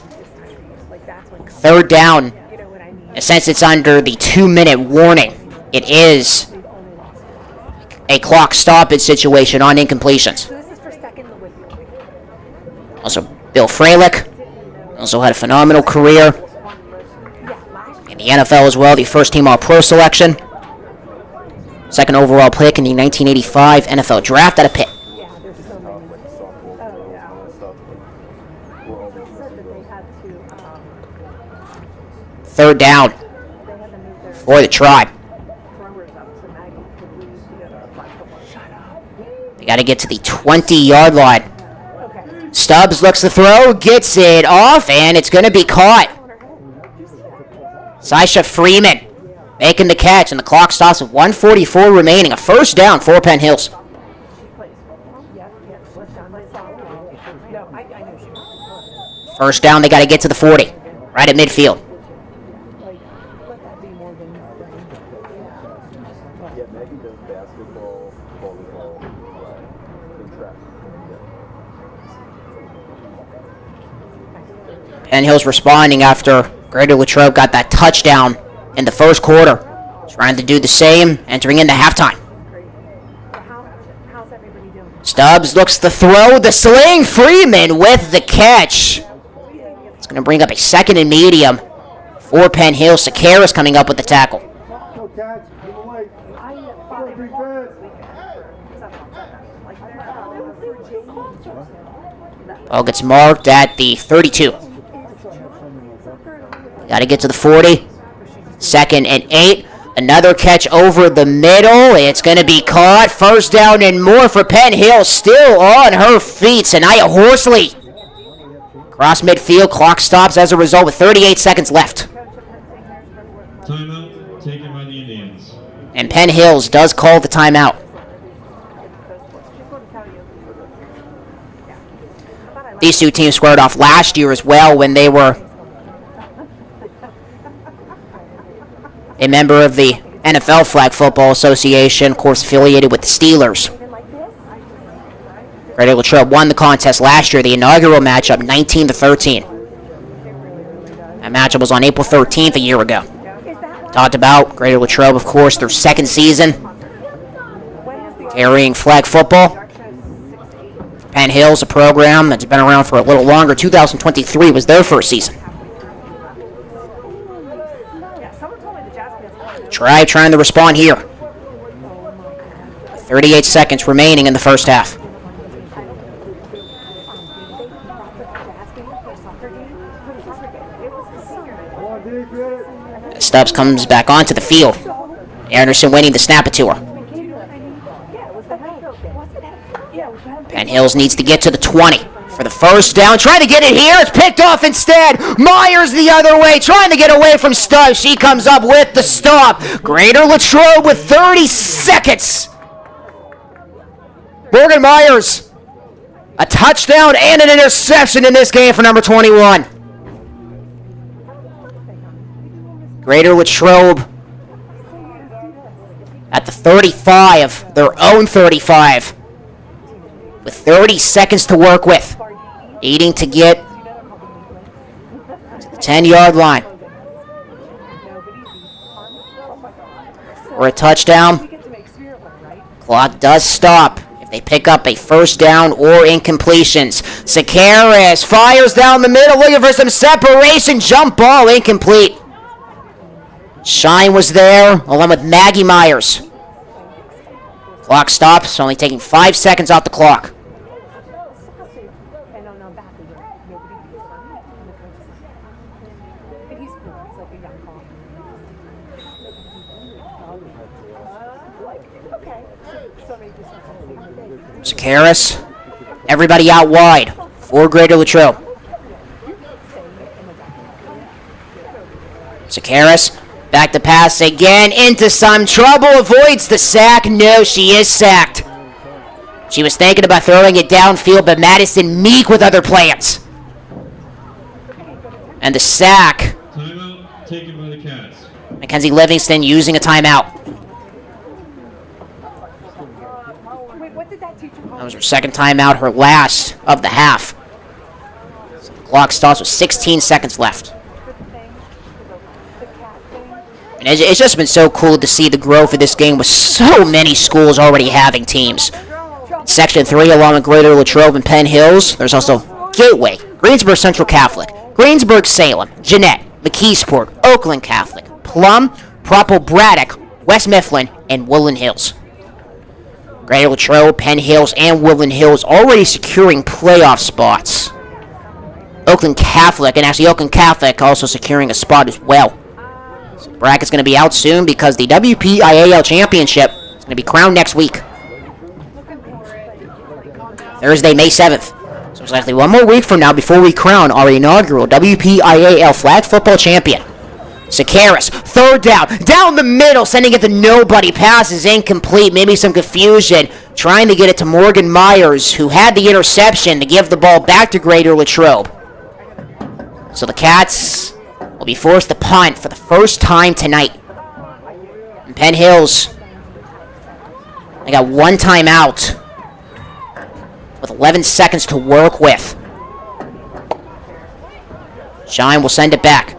Speaker 13: Third down. And since it's under the 2-minute warning, it is a clock stoppage situation on incompletions. Also, Bill Freilich also had a phenomenal career in the NFL as well, the first-team All-Pro selection. Second overall pick in the 1985 NFL Draft out of Pitt. Third down for the Tribe. They got to get to the 20-yard line. Stubbs looks to throw, gets it off, and it's going to be caught. Sasha Freeman making the catch, and the clock stops with 1:44 remaining. A first down for Penn Hills. First down, they got to get to the 40, right at midfield. Penn Hills responding after Greater Latrobe got that touchdown in the first quarter. Trying to do the same, entering into halftime. Stubbs looks to throw, the sling, Freeman with the catch. It's going to bring up a second and medium for Penn Hills. Sakaris coming up with the tackle. Ball gets marked at the 32. Got to get to the 40. Second and 8. Another catch over the middle. It's going to be caught. First down and more for Penn Hills. Still on her feet. Sanaya Horsley. Cross midfield. Clock stops as a result with 38 seconds left.
Speaker 1: Timeout taken by the Indians.
Speaker 13: And Penn Hills does call the timeout. These two teams squared off last year as well when they were a member of the NFL Flag Football Association, of course affiliated with the Steelers. Greater Latrobe won the contest last year, the inaugural matchup, 19-13. That matchup was on April 13th a year ago. Talked about Greater Latrobe, of course, their second season carrying flag football. Penn Hills, a program that's been around for a little longer. 2023 was their first season. Trying to respond here. 38 seconds remaining in the first half. Stubbs comes back onto the field. Anderson winning the snap it to her. Penn Hills needs to get to the 20 for the first down. Trying to get it here. It's picked off instead. Myers the other way, trying to get away from Stubbs. She comes up with the stop. Greater Latrobe with 30 seconds. Morgan Myers, a touchdown and an interception in this game for number 21. Greater Latrobe at the 35, their own 35, with 30 seconds to work with, needing to get to the 10-yard line for a touchdown. Clock does stop if they pick up a first down or incompletions. Sakaris fires down the middle, looking for some separation. Jump ball incomplete. Shine was there, along with Maggie Myers. Clock stops, only taking 5 seconds off the clock. Sakaris, everybody out wide for Greater Latrobe. Sakaris, back to pass again, into some trouble, avoids the sack. No, she is sacked. She was thinking about throwing it downfield, but Madison Meek with other plans. And the sack.
Speaker 1: Timeout taken by the Cats.
Speaker 13: Mackenzie Livingston using a timeout. That was her second timeout, her last of the half. So the clock stops with 16 seconds left. And it's just been so cool to see the growth of this game with so many schools already having teams. In Section 3, along with Greater Latrobe and Penn Hills, there's also Gateway, Greensburg Central Catholic, Greensburg Salem, Jeanette, McKeesport, Oakland Catholic, Plum, Propel Braddock, West Mifflin, and Woodland Hills. Greater Latrobe, Penn Hills, and Woodland Hills already securing playoff spots. Oakland Catholic, and actually Oakland Catholic also securing a spot as well. So the bracket's going to be out soon because the WPIAL Championship is going to be crowned next week. Thursday, May 7th. So it's actually one more week from now before we crown our inaugural WPIAL Flag Football Champion. Sakaris, third down the middle, sending it to nobody. Pass is incomplete, maybe some confusion. Trying to get it to Morgan Myers, who had the interception to give the ball back to Greater Latrobe. So the Cats will be forced to punt for the first time tonight. And Penn Hills, they got one timeout with 11 seconds to work with. Shine will send it back.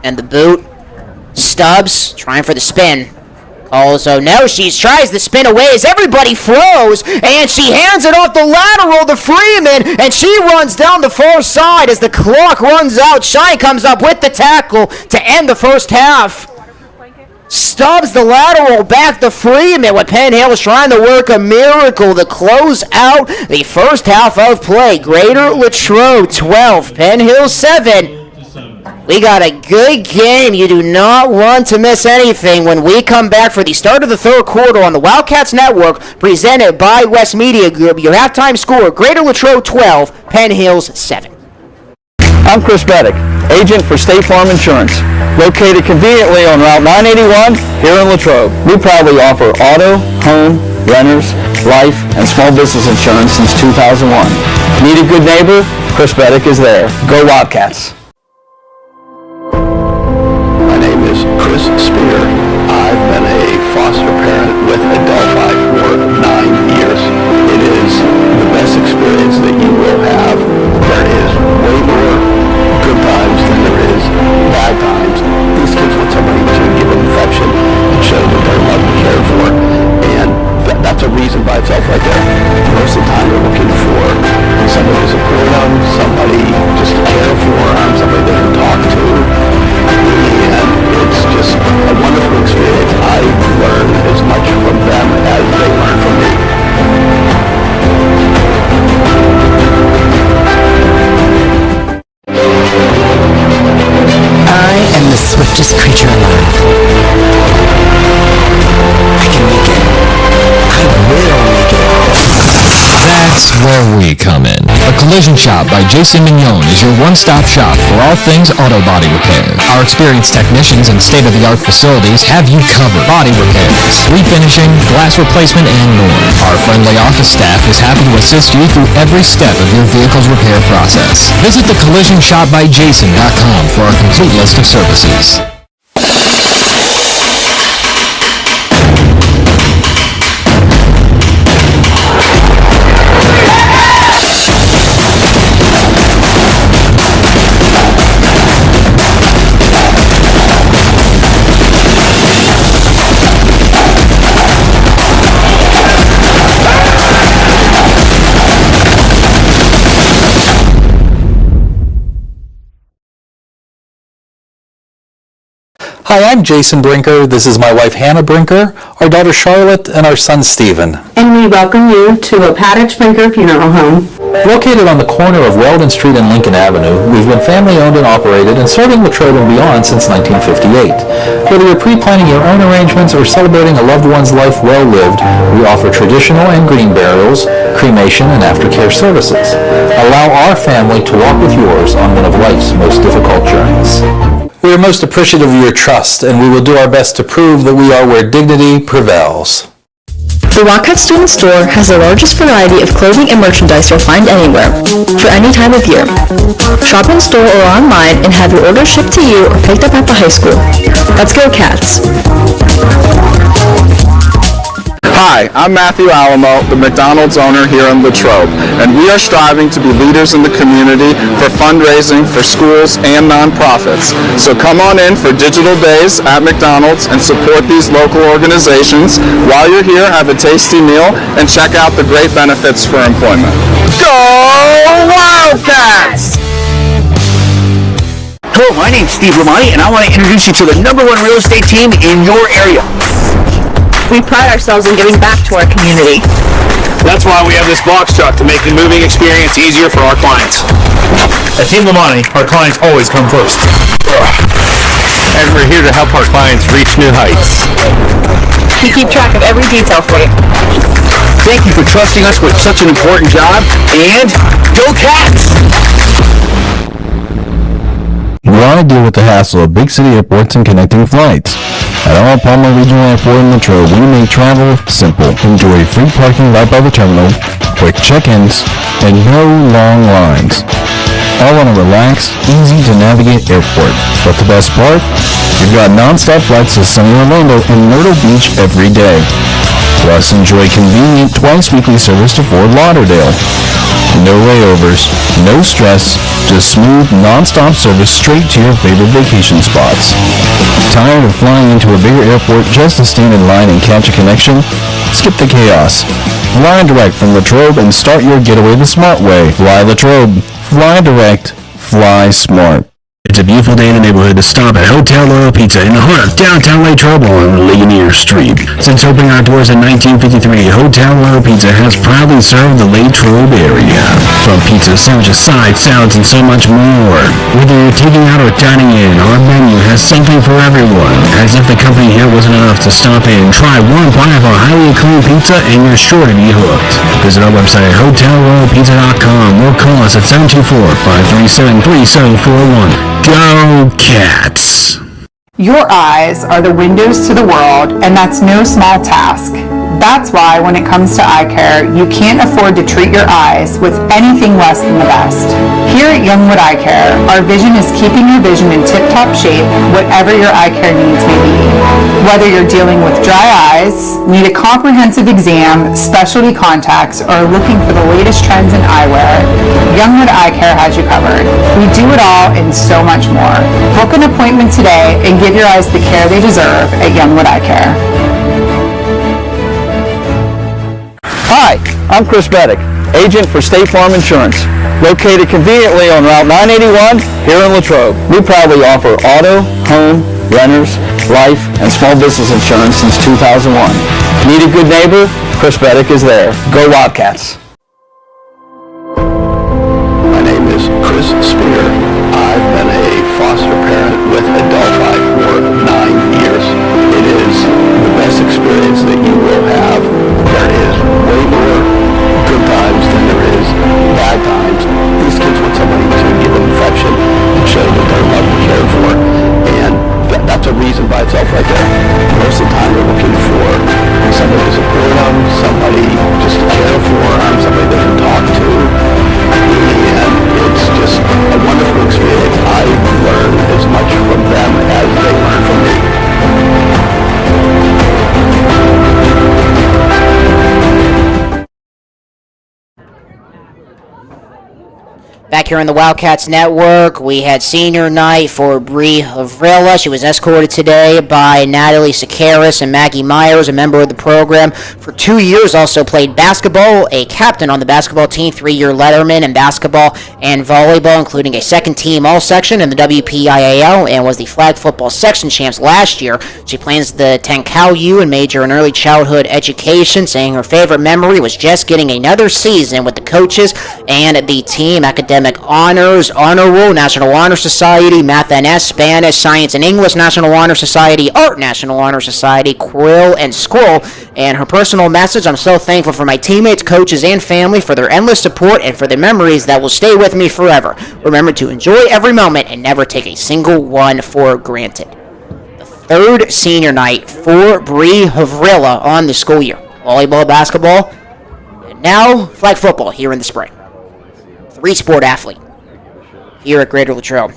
Speaker 13: And the boot. Stubbs trying for the spin. Calls, oh no, she tries the spin away as everybody froze, and she hands it off the lateral to Freeman, and she runs down the far side as the clock runs out. Shine comes up with the tackle to end the first half. Stubbs the lateral back to Freeman with Penn Hills trying to work a miracle to close out the first half of play. Greater Latrobe 12, Penn Hills 7. We got a good game. You do not want to miss anything when we come back for the start of the third quarter on the Wildcats Network, presented by West Media Group. Your halftime score, Greater Latrobe 12, Penn Hills 7.
Speaker 2: I'm Chris Beddick, agent for State Farm Insurance. Located conveniently on Route 981 here in Latrobe. We proudly offer auto, home, renters, life, and small business insurance since 2001. Need a good neighbor? Chris Beddick is there. Go Wildcats!
Speaker 3: My name is Chris Spear. I've been a foster parent with Adelphi for 9 years. It is the best experience that you will have. There is way more good times than there is bad times. These kids want somebody to give them affection and show that they're loved and cared for. And that's a reason by itself right there. Most of the time they're looking for somebody to support them, somebody just to care for them, somebody they can talk to. And it's just a wonderful experience. I learn as much from them as they learn from me.
Speaker 11: I am the swiftest creature alive. I can make it. I will make it.
Speaker 4: That's where we come in. A Collision Shop by Jason Mignon is your one-stop shop for all things auto body repair. Our experienced technicians and state-of-the-art facilities have you covered. Body repairs, refinishing, glass replacement, and more. Our friendly office staff is happy to assist you through every step of your vehicle's repair process. Visit thecollisionshopbyjason.com for our complete list of services.
Speaker 5: Hi, I'm Jason Brinker. This is my wife Hannah Brinker, our daughter Charlotte, and our son Stephen.
Speaker 10: And we welcome you to Paddock Brinker Funeral Home.
Speaker 5: Located on the corner of Weldon Street and Lincoln Avenue, we've been family owned and operated and serving Latrobe and beyond since 1958. Whether you're pre-planning your own arrangements or celebrating a loved one's life well lived, we offer traditional and green burials, cremation, and aftercare services. Allow our family to walk with yours on one of life's most difficult journeys. We are most appreciative of your trust, and we will do our best to prove that we are where dignity prevails.
Speaker 7: The Wildcats Student Store has the largest variety of clothing and merchandise you'll find anywhere, for any time of year. Shop in store or online and have your order shipped to you or picked up at the high school. Let's go Cats!
Speaker 2: Hi, I'm Matthew Alamo, the McDonald's owner here in Latrobe, and we are striving to be leaders in the community for fundraising for schools and nonprofits. So come on in for digital days at McDonald's and support these local organizations. While you're here, have a tasty meal and check out the great benefits for employment. Go Wildcats!
Speaker 16: Hello, my name's Steve Romani, and I want to introduce you to the #1 real estate team in your area.
Speaker 6: We pride ourselves in giving back to our community.
Speaker 8: That's why we have this box truck to make the moving experience easier for our clients. At Team Lamani, our clients always come first. And we're here to help our clients reach new heights.
Speaker 6: We keep track of every detail for you.
Speaker 16: Thank you for trusting us with such an important job, and go Cats!
Speaker 9: You want to deal with the hassle of big city airports and connecting flights? At our Palmer Regional Airport in Latrobe, we make travel simple. Enjoy free parking right by the terminal, quick check-ins, and no long lines. All on a relaxed, easy-to-navigate airport. But the best part? We've got non-stop flights to sunny Orlando and Myrtle Beach every day. Plus, enjoy convenient twice-weekly service to Fort Lauderdale. No layovers, no stress, just smooth, non-stop service straight to your favorite vacation spots. Tired of flying into a bigger airport just to stand in line and catch a connection? Skip the chaos. Fly direct from Latrobe and start your getaway the smart way. Fly Latrobe. Fly direct. Fly smart.
Speaker 12: It's a beautiful day in the neighborhood to stop at Hotel Loyal Pizza in the heart of downtown Latrobe on Ligonier Street. Since opening our doors in 1953, Hotel Loyal Pizza has proudly served the Latrobe area. From pizza, sandwiches, sides, salads, and so much more. Whether you're taking out or dining in, our menu has something for everyone. As if the company here wasn't enough to stop in, try one bite of our highly acclaimed pizza and you're sure to be hooked. Visit our website at hotelroyalpizza.com or call us at 724-537-3741. Go Cats!
Speaker 10: Your eyes are the windows to the world, and that's no small task. That's why when it comes to eye care, you can't afford to treat your eyes with anything less than the best. Here at Youngwood Eye Care, our vision is keeping your vision in tip-top shape, whatever your eye care needs may be. Whether you're dealing with dry eyes, need a comprehensive exam, specialty contacts, or looking for the latest trends in eyewear, Youngwood Eye Care has you covered. We do it all and so much more. Book an appointment today and give your eyes the care they deserve at Youngwood Eye Care.
Speaker 2: Hi, I'm Chris Beddick, agent for State Farm Insurance. Located conveniently on Route 981 here in Latrobe. We proudly offer auto, home, renters, life, and small business insurance since 2001. Need a good neighbor? Chris Beddick is there. Go Wildcats!
Speaker 3: My name is Chris Spear. I've been a foster parent with Adelphi for 9 years. It is the best experience that you will have. There is way more good times than there is bad times. These kids want somebody to give them affection and show that they're loved and cared for. And that's a reason by itself right there. Most of the time they're looking for somebody to support them, somebody just to care for them, somebody they can talk to. And it's just a wonderful experience. I learn as much from them as they learn from me.
Speaker 13: Back here on the Wildcats Network, we had senior night for Bree Havrilla. She was escorted today by Natalie Sakaris and Maggie Myers, a member of the program. For 2 years, also played basketball, a captain on the basketball team, 3-year letterman in basketball and volleyball, including a second-team all-section in the WPIAL, and was the flag football section champs last year. She plans to attend Cal U and major in early childhood education, saying her favorite memory was just getting another season with the coaches and the team. Academic honors, honor roll, National Honor Society, Math and S, Spanish, Science and English, National Honor Society, Art, National Honor Society, Quill and Scroll. And her personal message: I'm so thankful for my teammates, coaches, and family for their endless support and for the memories that will stay with me forever. Remember to enjoy every moment and never take a single one for granted. The third senior night for Bree Havrilla on the school year. Volleyball, basketball, and now flag football here in the spring. 3-sport athlete here at Greater Latrobe.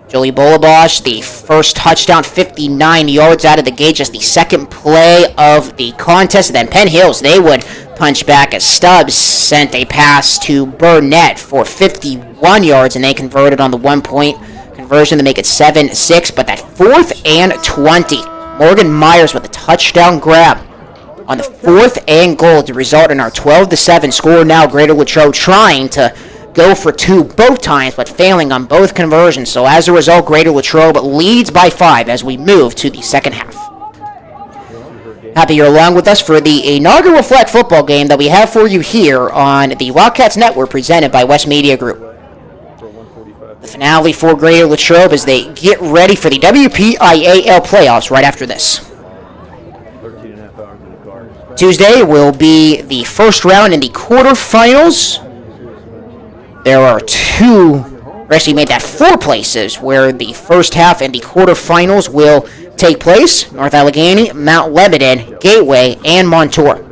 Speaker 13: Jolie Bolabosh, the first touchdown, 59 yards out of the gate, just the second play of the contest. And then Penn Hills, they would punch back as Stubbs sent a pass to Burnett for 51 yards, and they converted on the 1-point conversion to make it 7-6. But that 4th and 20, Morgan Myers with a touchdown grab on the 4th and goal to result in our 12-7 score. Now Greater Latrobe trying to go for 2 both times, but failing on both conversions. So as a result, Greater Latrobe leads by 5 as we move to the second half. Happy you're along with us for the inaugural flag football game that we have for you here on the Wildcats Network, presented by West Media Group. The finale for Greater Latrobe as they get ready for the WPIAL playoffs right after this. Tuesday will be the first round in the quarterfinals. There are 4 places where the first half and the quarterfinals will take place. North Allegheny, Mount Lebanon, Gateway, and Montour.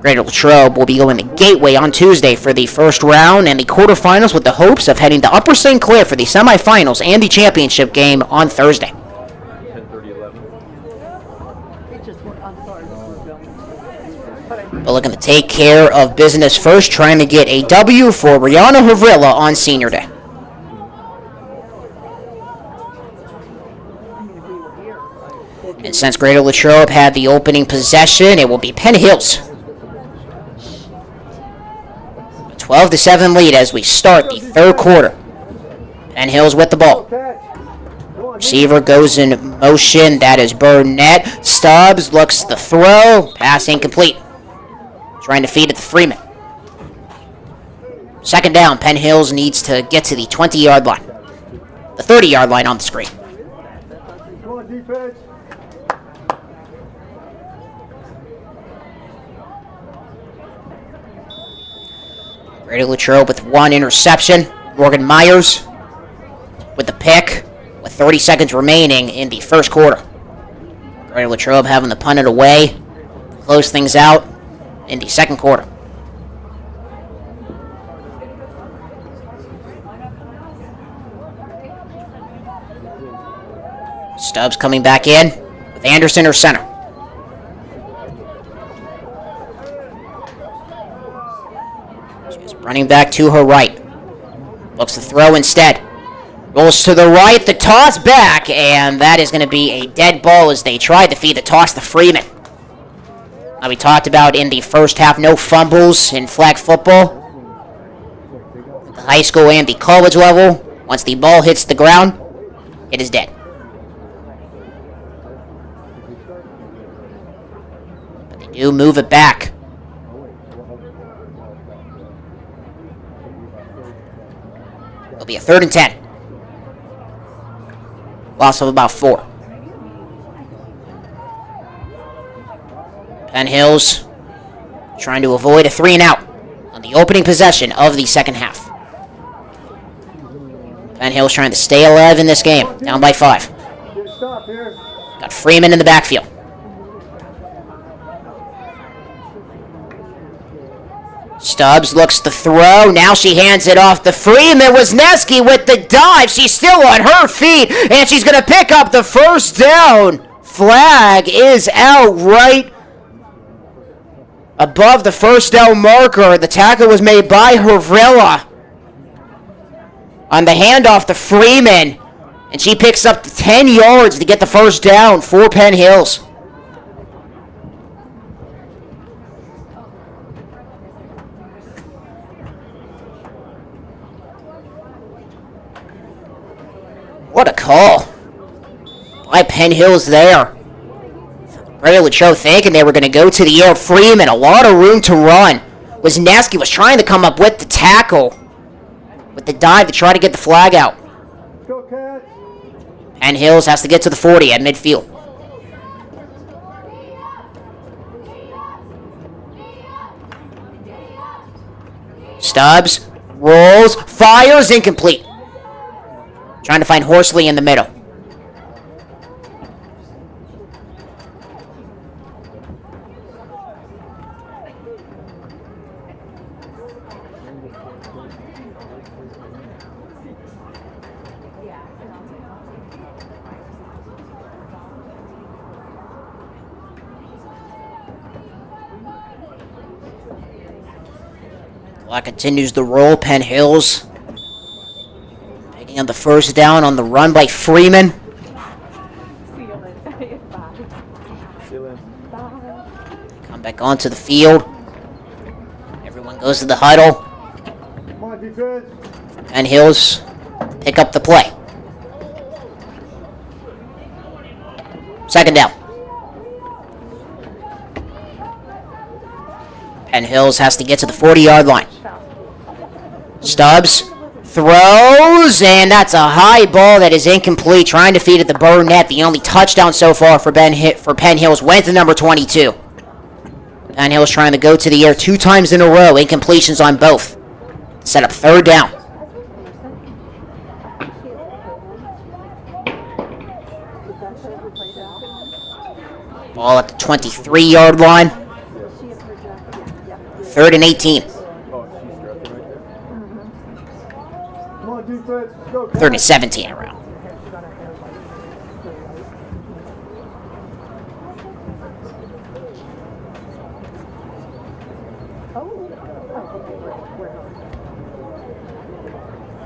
Speaker 13: Greater Latrobe will be going to Gateway on Tuesday for the first round and the quarterfinals, with the hopes of heading to Upper St. Clair for the semifinals and the championship game on Thursday. But looking to take care of business first, trying to get a W for Brianna Havrilla on Senior Day. And since Greater Latrobe had the opening possession, it will be Penn Hills. A 12-7 lead as we start the third quarter. Penn Hills with the ball. Receiver goes in motion. That is Burnett. Stubbs looks the throw. Pass incomplete. Trying to feed it to Freeman. Second down, Penn Hills needs to get to the 20-yard line. The 30-yard line on the screen. Greater Latrobe with 1 interception. Morgan Myers with the pick with 30 seconds remaining in the first quarter. Greater Latrobe having the punt it away. Close things out in the second quarter. Stubbs coming back in with Anderson her center. She's running back to her right. Looks to throw instead. Rolls to the right, the toss back, and that is going to be a dead ball as they tried to feed the toss to Freeman. Now we talked about in the first half, no fumbles in flag football. At the high school and the college level, once the ball hits the ground, it is dead. But they do move it back. It'll be a 3rd and 10. Loss of about 4. Penn Hills trying to avoid a 3 and out on the opening possession of the second half. Penn Hills trying to stay alive in this game, down by 5. Got Freeman in the backfield. Stubbs looks to throw. Now she hands it off to Freeman. Wisniewski with the dive. She's still on her feet, and she's going to pick up the first down. Flag is out right above the first down marker. The tackle was made by Hervilla on the handoff to Freeman, and she picks up 10 yards to get the first down for Penn Hills. What a call by Penn Hills there. Greater Latrobe thinking they were going to go to the air. Freeman, a lot of room to run. Wisniewski was trying to come up with the tackle, with the dive to try to get the flag out. Penn Hills has to get to the 40 at midfield. Stubbs rolls, fires, incomplete. Trying to find Horsley in the middle. Clock continues to roll. Penn Hills on the first down on the run by Freeman. Come back onto the field. Everyone goes to the huddle. Penn Hills pick up the play. Second down. Penn Hills has to get to the 40-yard line. Stubbs throws, and that's a high ball that is incomplete. Trying to feed at the Burnett. The only touchdown so far for Penn Hills went to number 22. Penn Hills trying to go to the air 2 times in a row. Incompletions on both. Set up 3rd down. Ball at the 23-yard line. 3rd and 18. 3rd and 17 around.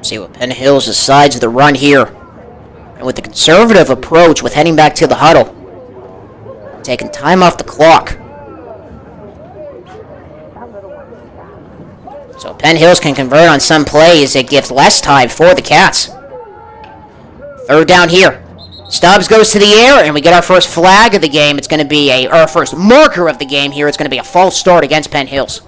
Speaker 13: See what Penn Hills decides the run here. And with the conservative approach with heading back to the huddle. Taking time off the clock. So Penn Hills can convert on some plays. It gives less time for the Cats. 3rd down here. Stubbs goes to the air, and we get our first flag of the game. It's going to be our first marker of the game here. It's going to be a false start against Penn Hills.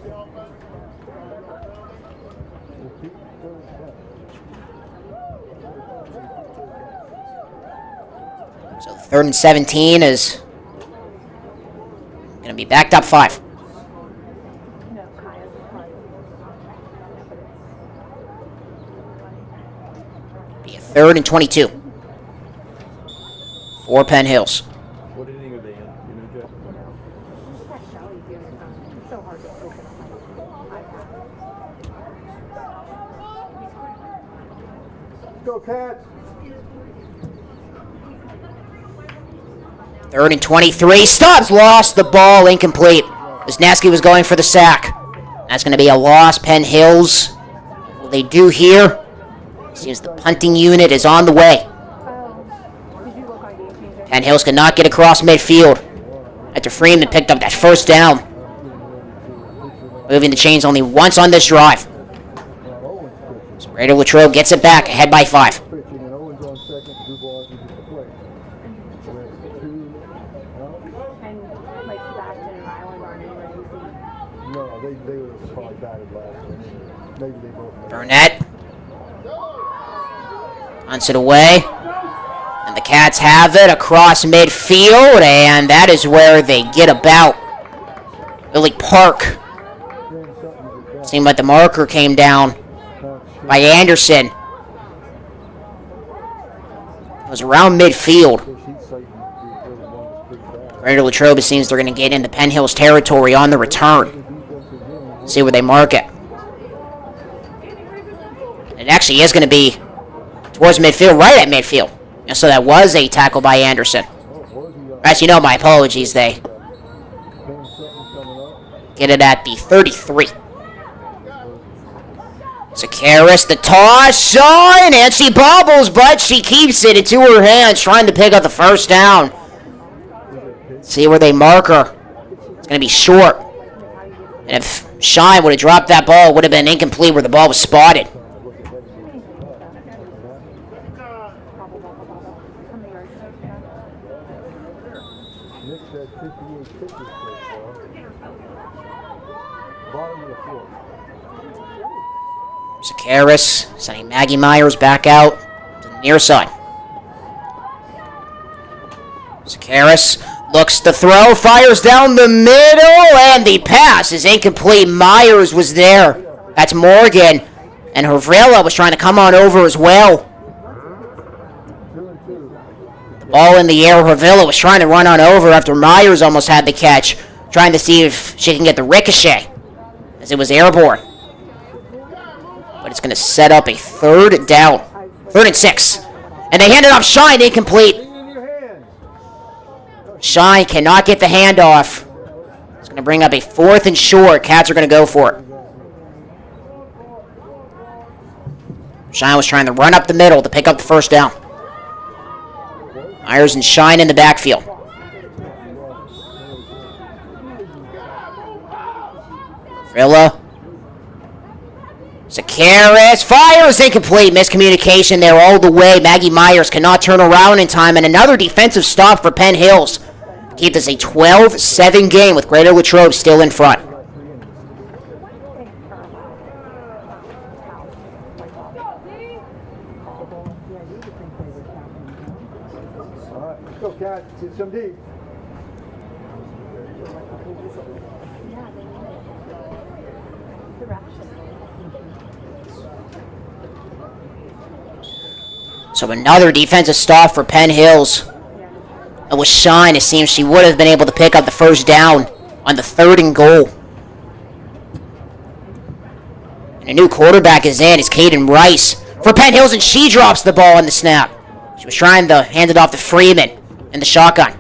Speaker 13: So 3rd and 17 is going to be backed up 5. Be a 3rd and 22 for Penn Hills.
Speaker 15: What inning are they in?
Speaker 14: Go, Cats.
Speaker 13: 3rd and 23. Stubbs lost the ball, incomplete. Wisniewski was going for the sack. That's going to be a loss. Penn Hills. What will they do here? Seems the punting unit is on the way. Penn Hills could not get across midfield after Freeman picked up that first down. Moving the chains only once on this drive. So Raider Latrobe gets it back, ahead by 5. Burnett hunts it away. And the Cats have it across midfield, and that is where they get about. Billy Park. Seemed like the marker came down by Anderson. It was around midfield. Raider Latrobe seems they're going to get into Penn Hills territory on the return. See where they mark it. It actually is going to be towards midfield, right at midfield. And so that was a tackle by Anderson. As you know, my apologies, they get it at the 33. Sakaris, the toss, and she bobbles, but she keeps it into her hands, trying to pick up the first down. See where they mark her. It's going to be short. And if Shine would have dropped that ball, it would have been incomplete where the ball was spotted. Sakaris sending Maggie Myers back out to the near side. Sakaris looks to throw, fires down the middle, and the pass is incomplete. Myers was there. That's Morgan. And Hervela was trying to come on over as well. Ball in the air. Hervela was trying to run on over after Myers almost had the catch, trying to see if she can get the ricochet, as it was airborne. But it's going to set up a 3rd down. 3rd and 6. And they hand it off. Shine, incomplete. Shine cannot get the handoff. It's going to bring up a 4th and short. Cats are going to go for it. Shine was trying to run up the middle to pick up the first down. Myers and Shine in the backfield. Villa. Sakaris fires, incomplete. Miscommunication there all the way. Maggie Myers cannot turn around in time, and another defensive stop for Penn Hills. Keep this a 12-7 game with Greater Latrobe still in front.
Speaker 14: Let's go, Cat. Get some deep.
Speaker 13: So another defensive stop for Penn Hills. It was Shine. It seems she would have been able to pick up the first down on the 3rd and goal. And a new quarterback is in. It's Caden Rice for Penn Hills, and she drops the ball on the snap. She was trying to hand it off to Freeman in the shotgun.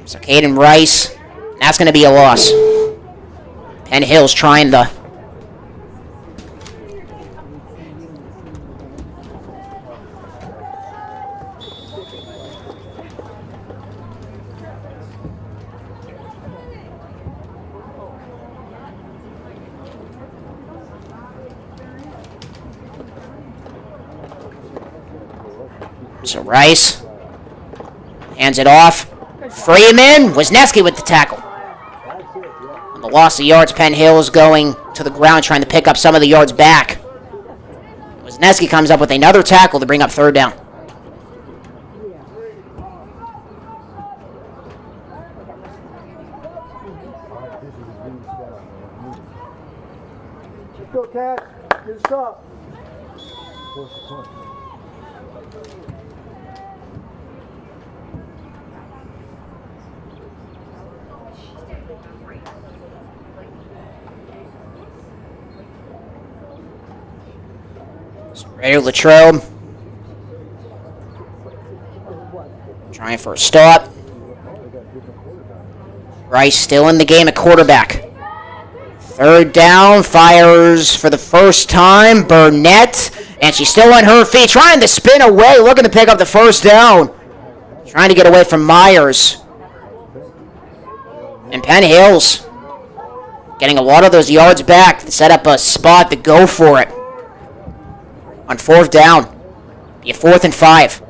Speaker 13: So Caden Rice, that's going to be a loss. Penn Hills trying to So Rice hands it off. Freeman. Wisniewski with the tackle. On the loss of yards, Penn Hills going to the ground trying to pick up some of the yards back. Wisniewski comes up with another tackle to bring up 3rd down.
Speaker 14: Let's go, Cat. Get a stop.
Speaker 13: Greater Latrobe. Trying for a stop. Rice still in the game at quarterback. Third down, fires for the first time. Burnett, and she's still on her feet, trying to spin away, looking to pick up the first down. Trying to get away from Myers. And Penn Hills getting a lot of those yards back to set up a spot to go for it. On fourth down, be a 4th and 5.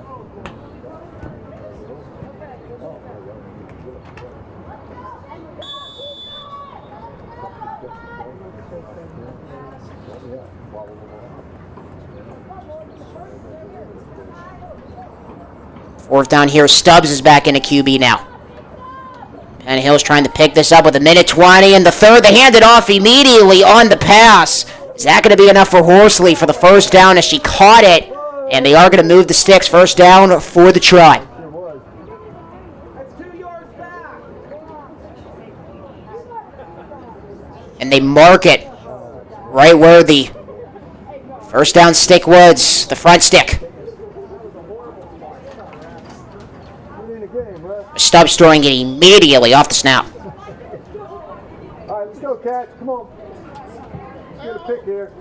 Speaker 13: Fourth down here, Stubbs is back into QB now. Penn Hill's trying to pick this up with 1:20 in the third. They hand it off immediately on the pass. Is that going to be enough for Horsley for the first down as she caught it? And they are going to move the sticks. First down for the try. And they mark it right where the first down stick was, the front stick. Stubbs throwing it immediately off the snap.
Speaker 14: All right, let's go, Cat. Come on. Let's get a pick here.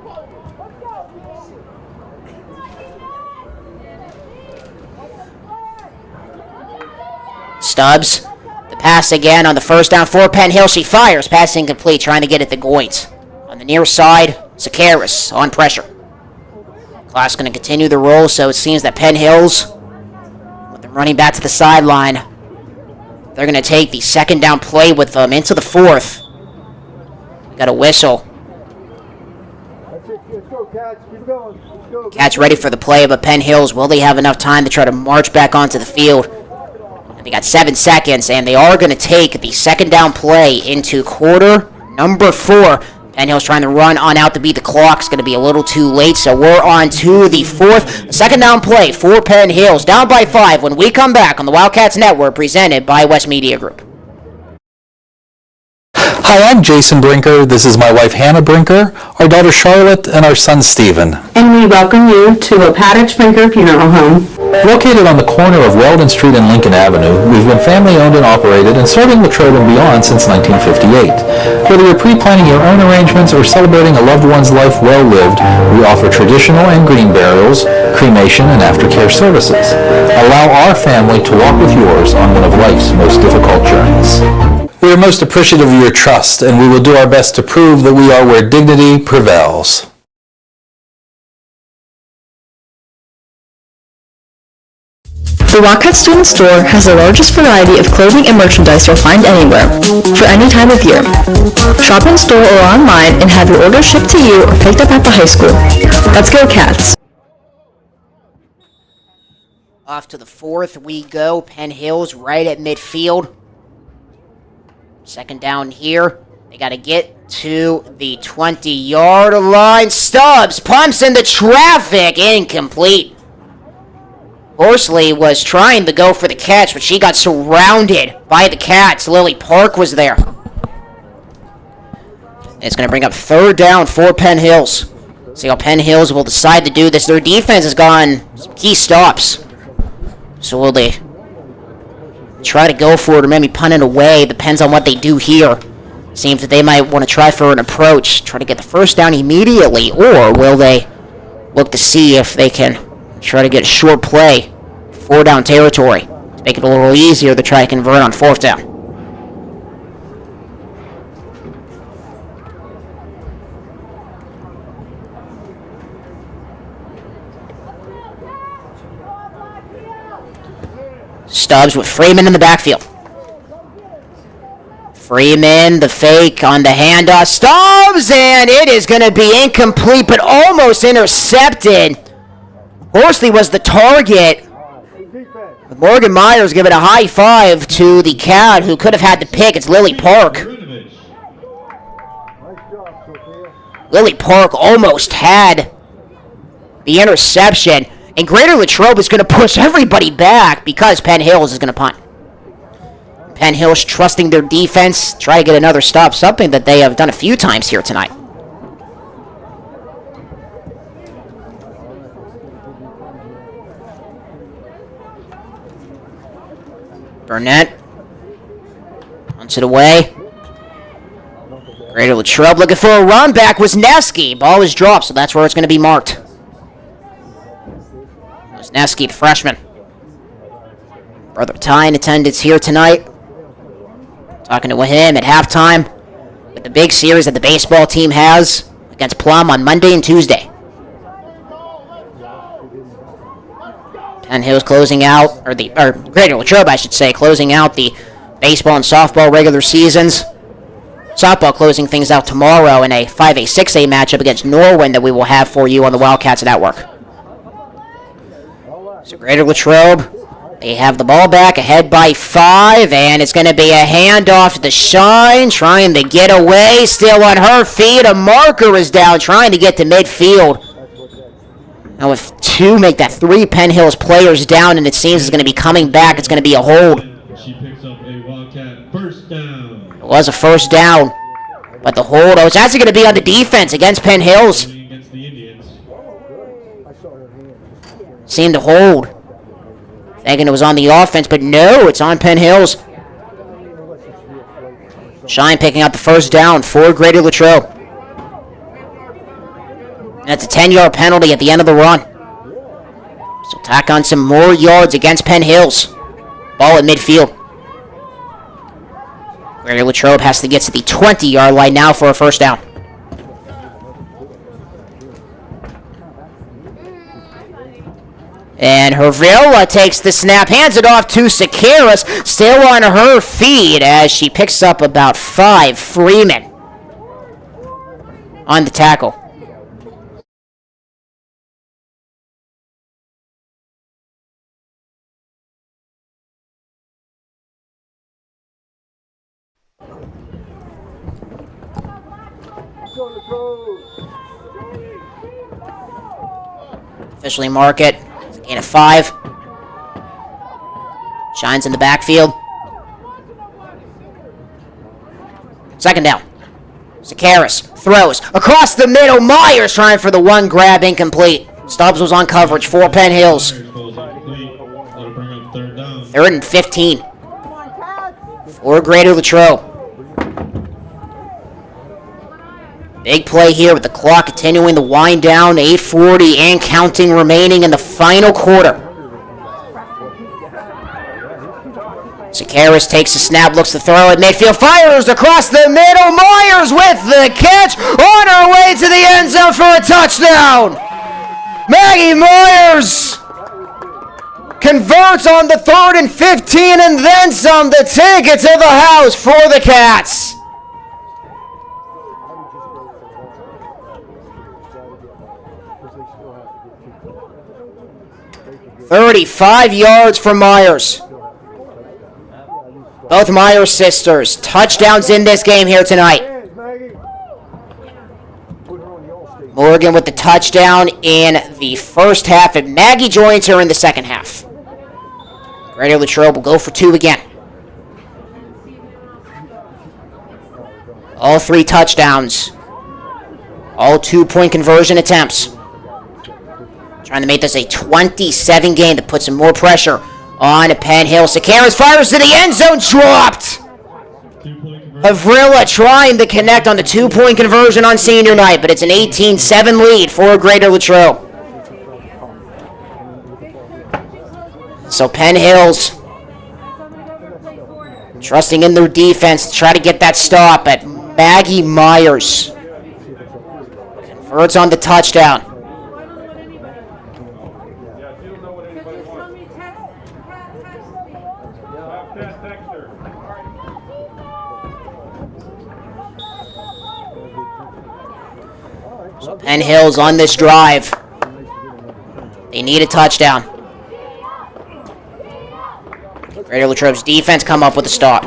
Speaker 13: Stubbs, the pass again on the first down for Penn Hill. She fires, pass incomplete, trying to get it to Goins. On the near side, Sakaris on pressure. Clock's going to continue the roll, so it seems that Penn Hills, with them running back to the sideline, they're going to take the second down play with them into the fourth. Got a whistle.
Speaker 14: Let's go, Cats. Keep it going. Let's go.
Speaker 13: Cats ready for the play, but Penn Hills, will they have enough time to try to march back onto the field? They got 7 seconds, and they are going to take the second down play into quarter number 4. Penn Hill's trying to run on out to beat the clock. It's going to be a little too late, so we're on to the fourth. Second down play for Penn Hills. Down by 5 when we come back on the Wildcats Network, presented by West Media Group.
Speaker 5: Hi, I'm Jason Brinker. This is my wife Hannah Brinker, our daughter Charlotte, and our son Stephen.
Speaker 17: And we welcome you to Paddock Brinker Funeral Home.
Speaker 5: Located on the corner of Weldon Street and Lincoln Avenue, we've been family-owned and operated and serving Latrobe and beyond since 1958. Whether you're pre-planning your own arrangements or celebrating a loved one's life well-lived, we offer traditional and green burials, cremation, and aftercare services. Allow our family to walk with yours on one of life's most difficult journeys. We are most appreciative of your trust, and we will do our best to prove that we are where dignity prevails.
Speaker 7: The Wildcats Student Store has the largest variety of clothing and merchandise you'll find anywhere, for any time of year. Shop in store or online and have your order shipped to you or picked up at the high school. Let's go, Cats!
Speaker 13: Off to the fourth we go. Penn Hills right at midfield. Second down here. They got to get to the 20-yard line. Stubbs pumps into traffic. Incomplete. Horsley was trying to go for the catch, but she got surrounded by the Cats. Lily Park was there. It's going to bring up third down for Penn Hills. See how Penn Hills will decide to do this. Their defense has gone some key stops. So will they try to go for it or maybe punt it away? Depends on what they do here. Seems that they might want to try for an approach, try to get the first down immediately, or will they look to see if they can try to get a short play, 4 down territory, to make it a little easier to try to convert on 4th down. Stubbs with Freeman in the backfield. Freeman, the fake on the handoff. Stubbs, and it is going to be incomplete, but almost intercepted. Horsley was the target. Morgan Myers giving a high five to the Cat who could have had the pick. It's Lily Park. Lily Park almost had the interception. And Greater Latrobe is going to push everybody back because Penn Hills is going to punt. Penn Hills trusting their defense, try to get another stop, something that they have done a few times here tonight. Burnett. Punts it away. Greater Latrobe looking for a run back. Wisniewski. Ball is dropped, so that's where it's going to be marked. Wisniewski, the freshman. Brother Ty in attendance here tonight. Talking to him at halftime with the big series that the baseball team has against Plum on Monday and Tuesday. Penn Hills closing out, or Greater Latrobe, I should say, closing out the baseball and softball regular seasons. Softball closing things out tomorrow in a 5A, 6A matchup against Norwin that we will have for you on the Wildcats Network. So Greater Latrobe, they have the ball back, ahead by 5, and it's going to be a handoff to the Shine, trying to get away, still on her feet. A marker is down, trying to get to midfield. Now if 2 make that 3 Penn Hills players down, and it seems it's going to be coming back, it's going to be a hold.
Speaker 1: She picks up a Wildcat first down.
Speaker 13: It was a first down, but the hold, it's actually going to be on the defense against Penn Hills. Seemed to hold. Thinking it was on the offense, but no, it's on Penn Hills. Shine picking up the first down for Greater Latrobe. And that's a 10-yard penalty at the end of the run. So tack on some more yards against Penn Hills. Ball at midfield. Greater Latrobe has to get to the 20-yard line now for a first down. And Hervilla takes the snap, hands it off to Sakaris, still on her feet as she picks up about 5. Freeman on the tackle. Officially mark it. Gain of 5. Shine's in the backfield. Second down. Sakaris throws across the middle. Myers trying for the one grab, incomplete. Stubbs was on coverage for Penn Hills. 3rd and 15. For Greater Latrobe. Big play here with the clock continuing to wind down. 8:40 and counting remaining in the final quarter. Sakaris takes a snap, looks to throw at midfield, fires across the middle. Myers with the catch, on her way to the end zone for a touchdown. Maggie Myers converts on the 3rd and 15 and then some to take it to the house for the Cats. 35 yards for Myers. Both Myers sisters, touchdowns in this game here tonight. Morgan with the touchdown in the first half, and Maggie joins her in the second half. Greater Latrobe will go for 2 again. All 3 touchdowns. All 2-point conversion attempts. Trying to make this a 27 game to put some more pressure on Penn Hill. Sakaris fires to the end zone, dropped. Avrilla trying to connect on the 2-point conversion on senior night, but it's an 18-7 lead for Greater Latrobe. So Penn Hills trusting in their defense to try to get that stop at Maggie Myers. Converts on the touchdown. So Penn Hills on this drive. They need a touchdown. Greater Latrobe's defense come up with a stop.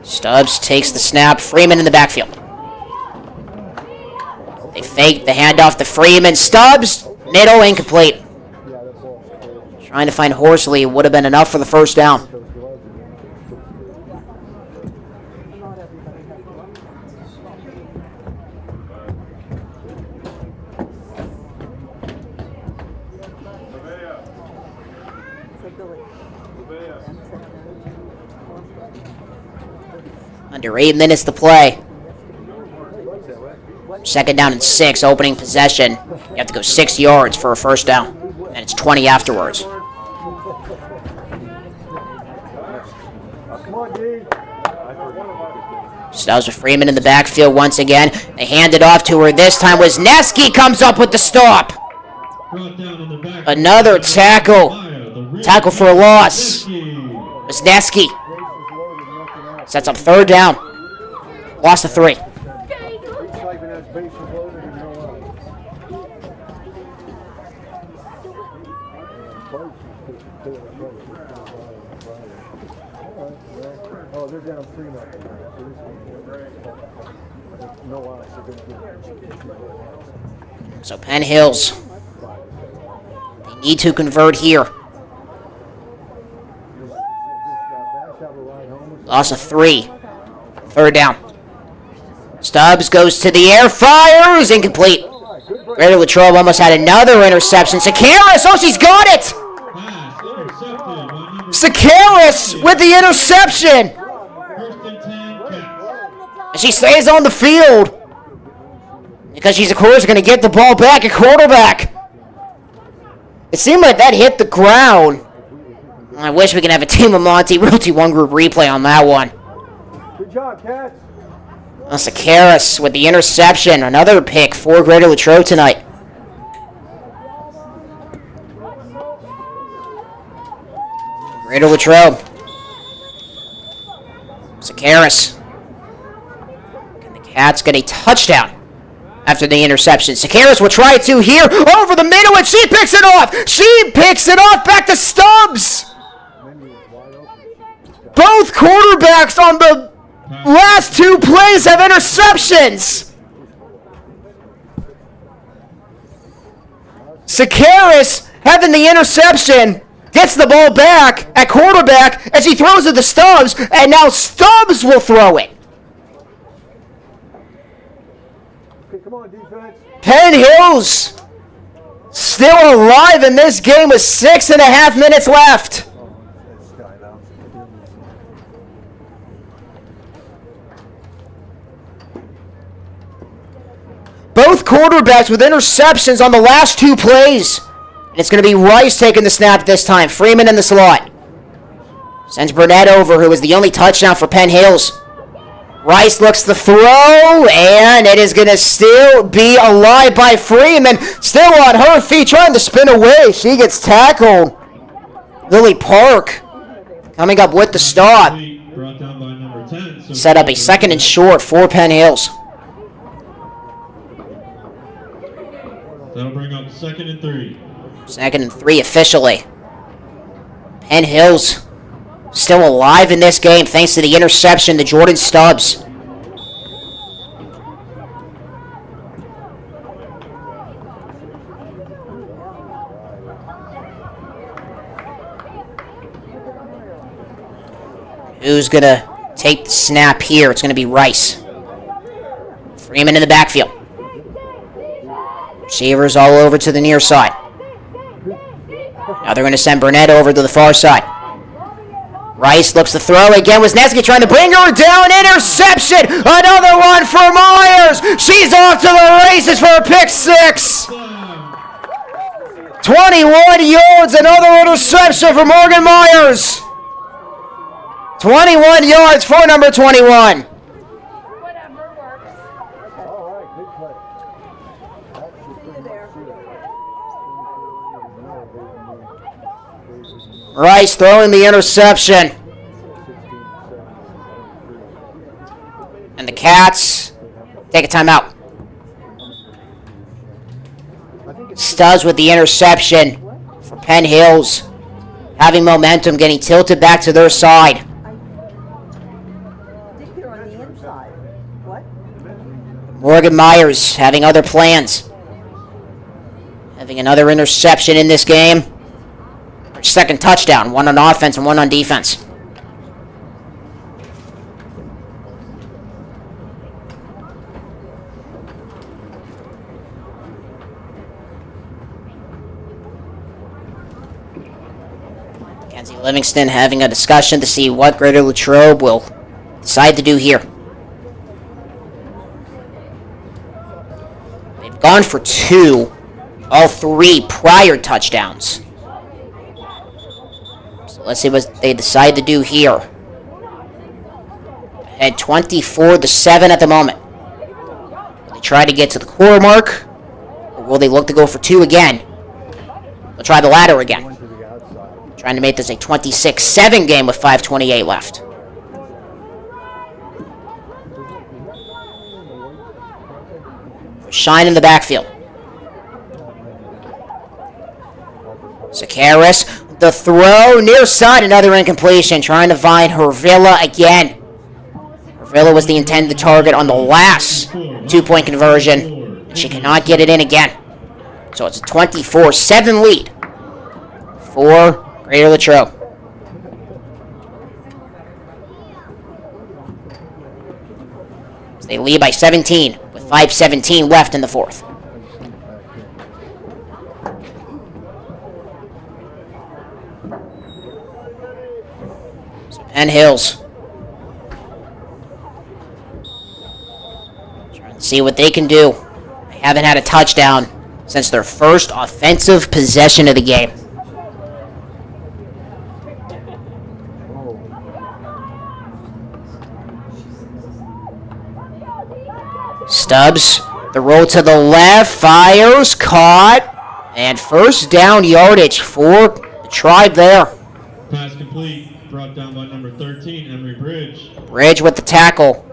Speaker 13: Stubbs takes the snap. Freeman in the backfield. They fake the handoff to Freeman. Stubbs, middle, incomplete. Trying to find Horsley would have been enough for the first down. Under 8 minutes to play. 2nd down and 6, opening possession. You have to go 6 yards for a first down, and it's 20 afterwards. Stubbs with Freeman in the backfield once again. They hand it off to her. This time Wisniewski comes up with the stop. Another tackle. Tackle for a loss. Wisniewski sets up 3rd down. Loss of 3.
Speaker 14: Oh, they're down 3
Speaker 13: So Penn Hills, they need to convert here. Loss of 3. 3rd down. Stubbs goes to the air, fires, incomplete. Greater Latrobe almost had another interception. Sakaris, oh, she's got it! Sakaris with the interception! And she stays on the field because she's, of course, going to get the ball back at quarterback. It seemed like that hit the ground. I wish we could have a Team of Monty Realty 1 Group replay on that one.
Speaker 14: Good job, Cats.
Speaker 13: Sakaris with the interception. Another pick for Greater Latrobe tonight. Greater Latrobe. Sakaris. And the Cats get a touchdown after the interception. Sakaris will try to here over the middle, and she picks it off. She picks it off back to Stubbs. Both quarterbacks on the last 2 plays have interceptions. Sakaris having the interception, gets the ball back at quarterback, and she throws it to Stubbs, and now Stubbs will throw it.
Speaker 14: Okay, come on, defense.
Speaker 13: Penn Hills still alive in this game with 6.5 minutes left. Both quarterbacks with interceptions on the last 2 plays. And it's going to be Rice taking the snap this time. Freeman in the slot. Sends Burnett over, who was the only touchdown for Penn Hills. Rice looks to throw, and it is going to still be alive by Freeman. Still on her feet, trying to spin away. She gets tackled. Lily Park coming up with the stop. Set up a 2nd and short for Penn Hills.
Speaker 1: That'll bring up 2nd and 3.
Speaker 13: 2nd and 3 officially. Penn Hills still alive in this game thanks to the interception to Jordan Stubbs. Who's going to take the snap here? It's going to be Rice. Freeman in the backfield. Receivers all over to the near side. Now they're going to send Burnett over to the far side. Rice looks to throw again. Wisniewski trying to bring her down. Interception. Another one for Myers. She's off to the races for a pick 6. 21 yards. Another interception for Morgan Myers. 21 yards for number 21. Rice throwing the interception. And the Cats take a timeout. Stubbs with the interception for Penn Hills. Having momentum, getting tilted back to their side. Morgan Myers having other plans. Having another interception in this game. 2nd touchdown, 1 on offense and 1 on defense. Mackenzie Livingston having a discussion to see what Greater Latrobe will decide to do here. They've gone for 2, all 3 prior touchdowns. So let's see what they decide to do here. Ahead 24-7 at the moment. Will they try to get to the quarter mark, or will they look to go for 2 again? They'll try the latter again. Trying to make this a 26-7 game with 5:28 left. Shine in the backfield. Zakaris, the throw near side, another incompletion. Trying to find Hervilla again. Hervilla was the intended target on the last 2-point conversion, and she cannot get it in again. So it's a 24-7 lead for Greater Latrobe. So they lead by 17 with 5:17 left in the fourth. So Penn Hills trying to see what they can do. They haven't had a touchdown since their first offensive possession of the game. Stubbs, the roll to the left, fires, caught, and first down yardage for the Tribe there.
Speaker 1: Pass complete, brought down by number 13, Emery Bridge.
Speaker 13: Bridge with the tackle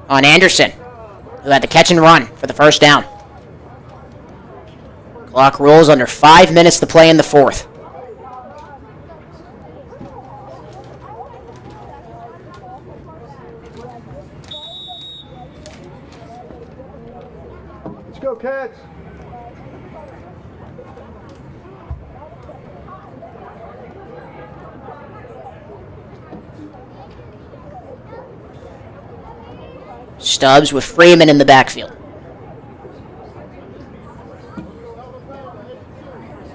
Speaker 13: on Anderson, who had the catch and run for the first down. Clock rolls under 5 minutes to play in the fourth.
Speaker 14: Let's go, Cats.
Speaker 13: Stubbs with Freeman in the backfield.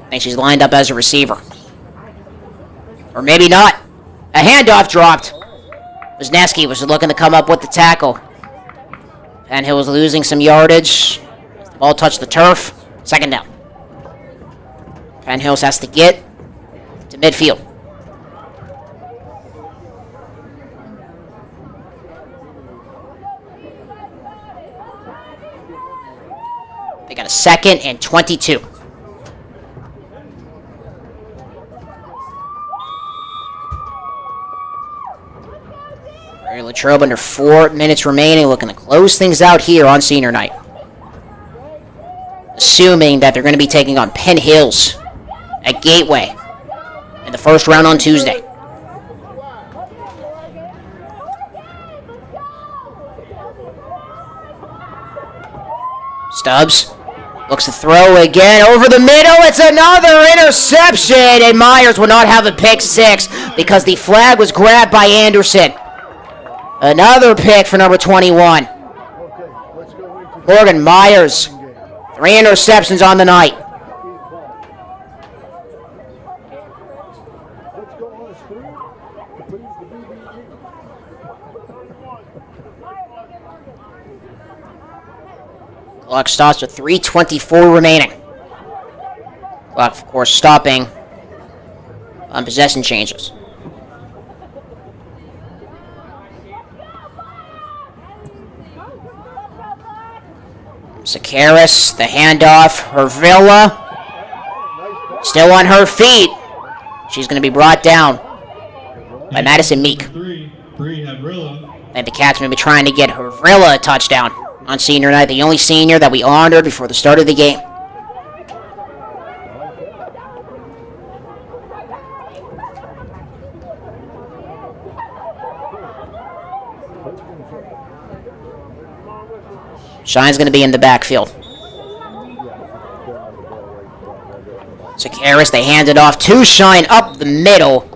Speaker 13: I think she's lined up as a receiver. Or maybe not. A handoff dropped. Wisniewski was looking to come up with the tackle. Penn Hill was losing some yardage. The ball touched the turf. Second down. Penn Hills has to get to midfield. They got a 2nd and 22. Latrobe under 4 minutes remaining, looking to close things out here on senior night. Assuming that they're going to be taking on Penn Hills at Gateway in the first round on Tuesday. Stubbs looks to throw again over the middle. It's another interception, and Myers will not have a pick six because the flag was grabbed by Anderson. Another pick for number 21. Morgan Myers. 3 interceptions on the night. Clock stops with 3:24 remaining. Clock, of course, stopping on possession changes. Zakaris, the handoff. Hervilla, still on her feet. She's going to be brought down by Madison Meek. And the Cats may be trying to get Hervilla a touchdown on senior night, the only senior that we honored before the start of the game. Shine's going to be in the backfield. Zakaris, they hand it off to Shine up the middle.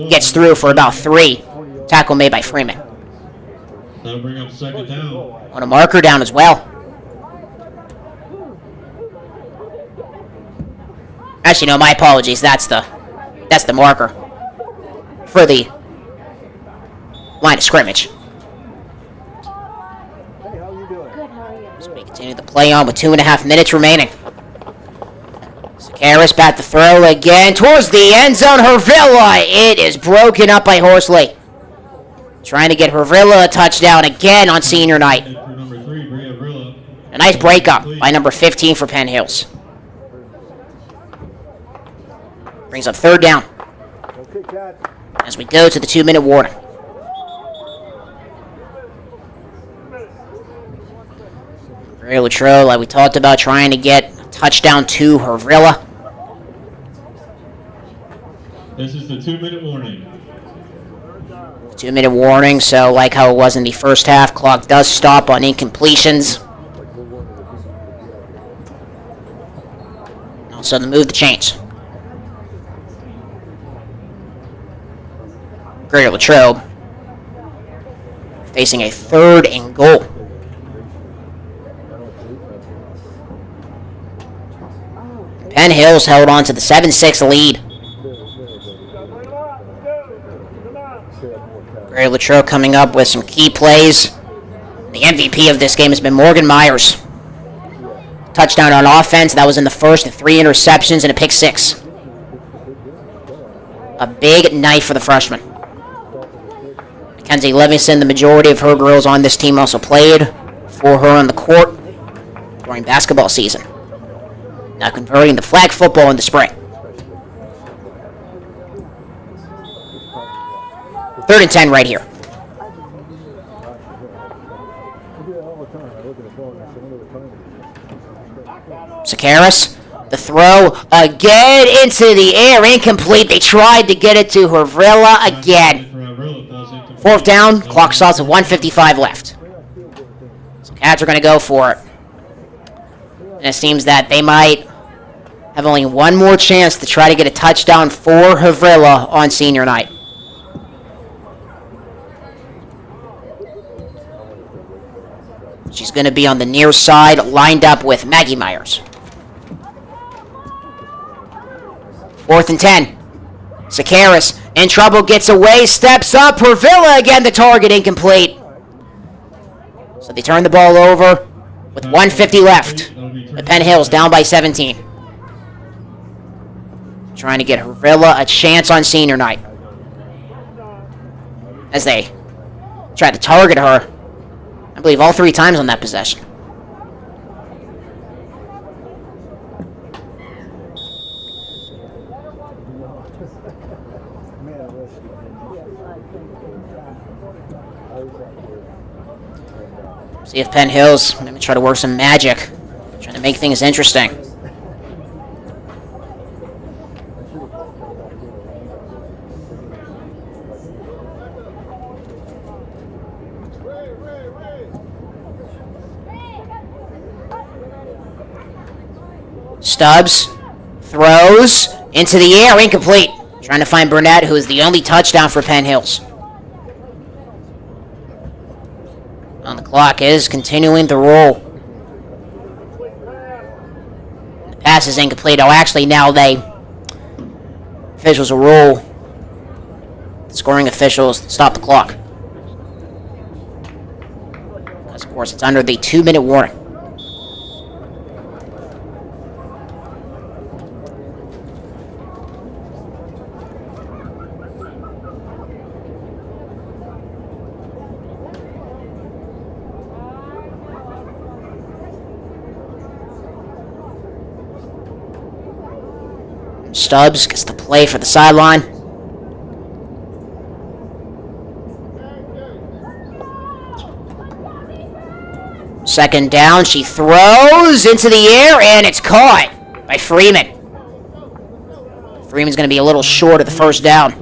Speaker 13: Gets through for about 3. Tackle made by Freeman.
Speaker 1: That'll bring up 2nd down.
Speaker 13: On a marker down as well. Actually, no, my apologies. That's the marker for the line of scrimmage.
Speaker 14: Hey, how you doing?
Speaker 6: Good, how are you?
Speaker 13: So we continue the play on with 2.5 minutes remaining. Sakaris bat the throw again towards the end zone. Hervilla. It is broken up by Horsley. Trying to get Hervilla a touchdown again on senior night. A nice breakup by number 15 for Penn Hills. Brings up third down
Speaker 14: Okay, Cat.
Speaker 13: as we go to the 2-minute warning. Ray Latrobe, like we talked about, trying to get a touchdown to Hervilla.
Speaker 1: This is the 2-minute warning.
Speaker 13: 2-minute warning, so like how it was in the first half, clock does stop on incompletions. Also to move the chains. Greater Latrobe facing a 3rd and goal. Penn Hills held on to the 7-6 lead. Greater Latrobe coming up with some key plays. The MVP of this game has been Morgan Myers. Touchdown on offense, that was in the first, 3 interceptions and a pick 6. A big night for the freshman. Mackenzie Livingston, the majority of her girls on this team also played for her on the court during basketball season. Now converting to flag football in the spring. 3rd and 10 right here. Sakaris, the throw again into the air, incomplete. They tried to get it to Hervilla again. 4th down, clock stops with 1:55 left. So Cats are going to go for it. And it seems that they might have only one more chance to try to get a touchdown for Hervilla on senior night. She's going to be on the near side, lined up with Maggie Myers. 4th and 10. Sakaris in trouble, gets away, steps up. Hervilla again, the target incomplete. So they turn the ball over with 1:50 left. The Penn Hills down by 17. Trying to get Hervilla a chance on senior night. As they try to target her, I believe all 3 times on that possession. See if Penn Hills maybe try to work some magic, trying to make things interesting. Stubbs throws into the air, incomplete. Trying to find Burnett, who is the only touchdown for Penn Hills. On the clock is continuing to roll. The pass is incomplete. Oh, actually, now officials will rule. The scoring officials stop the clock. Because, of course, it's under the 2-minute warning. Stubbs gets the play for the sideline. Second down, she throws into the air, and it's caught by Freeman. Freeman's going to be a little short of the first down.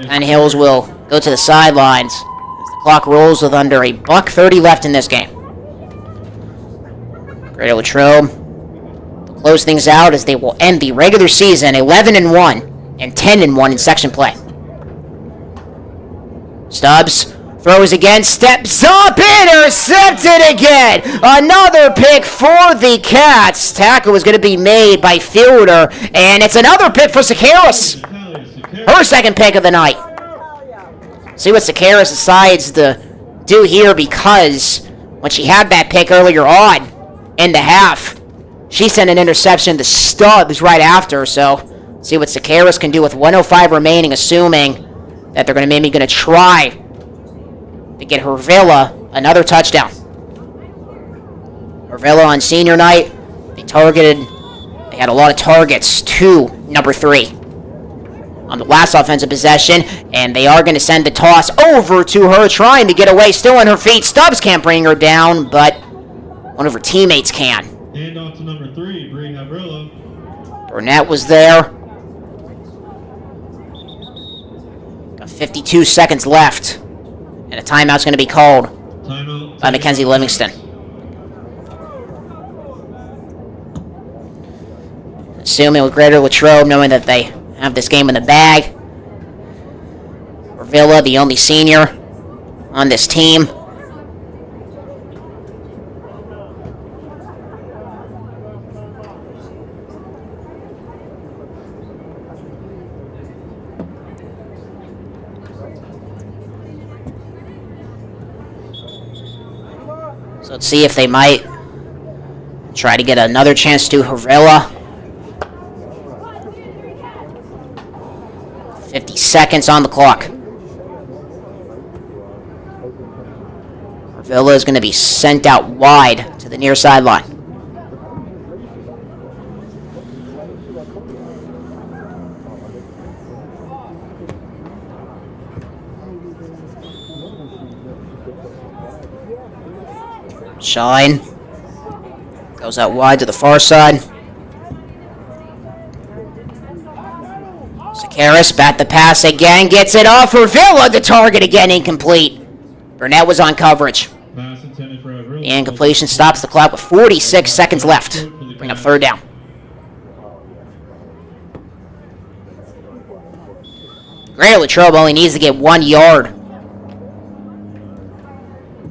Speaker 13: Penn Hills will go to the sidelines as the clock rolls with under a $1:30 left in this game. Greater Latrobe close things out as they will end the regular season 11-1 and 10-1 in section play. Stubbs throws again, steps up, intercepted again. Another pick for the Cats. Tackle was going to be made by Fielder, and it's another pick for Sakaris. Her second pick of the night. See what Sakaris decides to do here, because when she had that pick earlier on in the half, she sent an interception to Stubbs right after. So see what Sakaris can do with 1:05 remaining, assuming that they're maybe going to try to get Hervilla another touchdown. Hervilla on senior night, they had a lot of targets to number 3 on the last offensive possession, and they are going to send the toss over to her, trying to get away, still on her feet. Stubbs can't bring her down, but one of her teammates can.
Speaker 1: Hand off to number 3, Bree Hervilla.
Speaker 13: Burnett was there. Got 52 seconds left, and a timeout's going to be called by Mackenzie Livingston. Assuming with Greater Latrobe, knowing that they have this game in the bag. Hervilla, the only senior on this team. So let's see if they might try to get another chance to Hervilla. 50 seconds on the clock. Hervilla is going to be sent out wide to the near sideline. Shine goes out wide to the far side. Sakaris bat the pass again, gets it off for Villa. The target again incomplete. Burnett was on coverage. The incompletion stops the clock with 46 seconds left. Bring up third down. Greater Latrobe only needs to get 1 yard.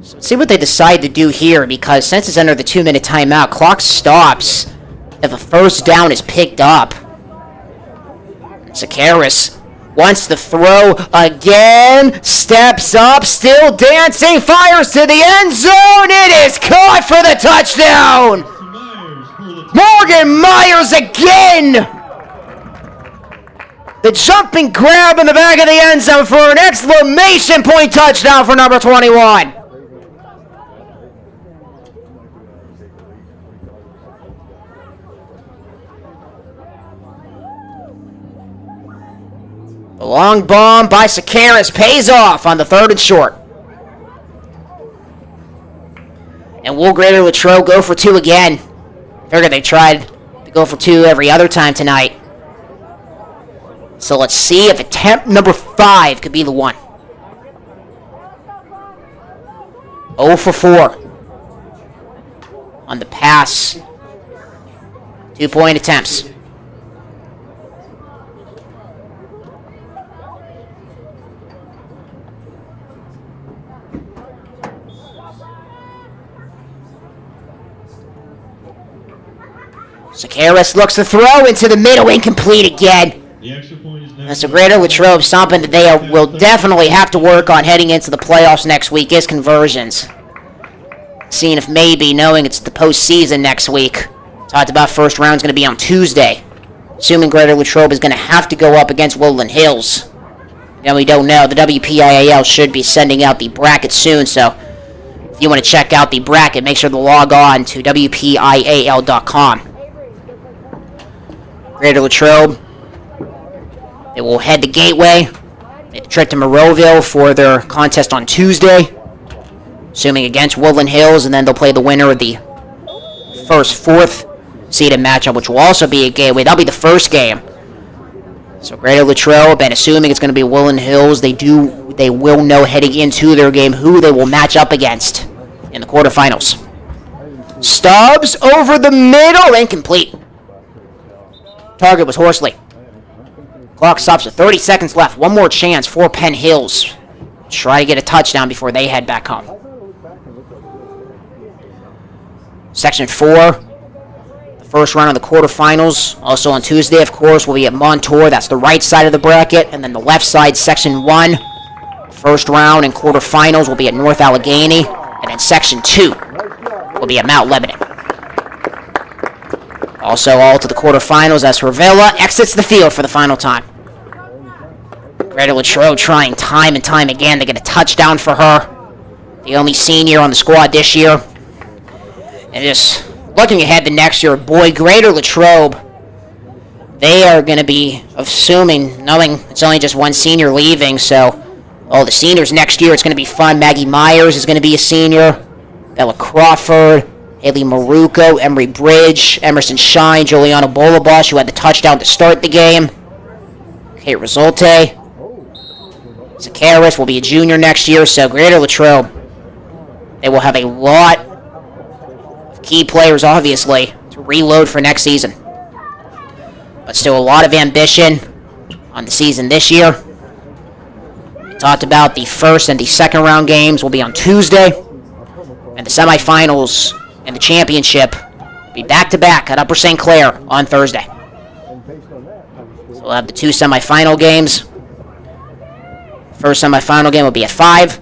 Speaker 13: So let's see what they decide to do here, because since it's under the 2-minute timeout, clock stops if a first down is picked up. Sakaris wants to throw again, steps up, still dancing, fires to the end zone. It is caught for the touchdown. Morgan Myers again. The jumping grab in the back of the end zone for an exclamation point touchdown for number 21. The long bomb by Sakaris pays off on the 3rd and short. And will Greater Latrobe go for 2 again? Figured they tried to go for 2 every other time tonight. So let's see if attempt number 5 could be the one. 0 for 4 on the pass. 2-point attempts. Sakaris looks to throw into the middle, incomplete again. And so Greater Latrobe, something that they will definitely have to work on heading into the playoffs next week is conversions. Seeing if maybe, knowing it's the postseason next week, talked about first round's going to be on Tuesday. Assuming Greater Latrobe is going to have to go up against Woodland Hills. Then we don't know. The WPIAL should be sending out the bracket soon, so if you want to check out the bracket, make sure to log on to WPIAL.com. Greater Latrobe, they will head to Gateway, make a trip to Monroeville for their contest on Tuesday, assuming against Woodland Hills, and then they'll play the winner of the first 4th seeded matchup, which will also be at Gateway. That'll be the first game. So Greater Latrobe, and assuming it's going to be Woodland Hills, they will know heading into their game who they will match up against in the quarterfinals. Stubbs over the middle, incomplete. Target was Horsley. Clock stops at 30 seconds left. One more chance for Penn Hills. Try to get a touchdown before they head back home. Section 4. The first round of the quarterfinals. Also on Tuesday, of course, will be at Montour. That's the right side of the bracket. And then the left side, Section 1. First round and quarterfinals will be at North Allegheny, and then Section 2 will be at Mount Lebanon. Also, all to the quarterfinals as Hervilla exits the field for the final time. Greater Latrobe trying time and time again to get a touchdown for her. The only senior on the squad this year. And just looking ahead to next year, boy, Greater Latrobe, they are going to be assuming, knowing it's only just one senior leaving, so all the seniors next year, it's going to be fun. Maggie Myers is going to be a senior. Bella Crawford, Haley Maruco, Emery Bridge, Emerson Shine, Juliana Bolabosh, who had the touchdown to start the game. Kate Resulte. Zakaris will be a junior next year, so Greater Latrobe, they will have a lot of key players, obviously, to reload for next season. But still a lot of ambition on the season this year. We talked about the first and the second round games will be on Tuesday, and the semifinals and the championship will be back-to-back at Upper St. Clair on Thursday. So we'll have the two semifinal games. First semifinal game will be at 5.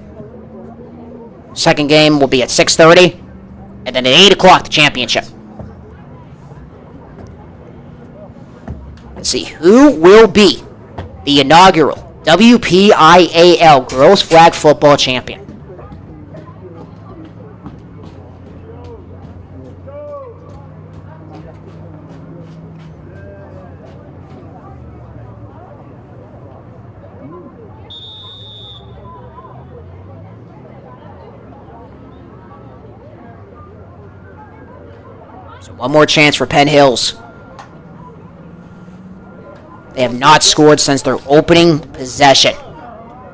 Speaker 13: Second game will be at 6:30. And then at 8 o'clock, the championship. Let's see, who will be the inaugural WPIAL Girls Flag Football Champion? So one more chance for Penn Hills. They have not scored since their opening possession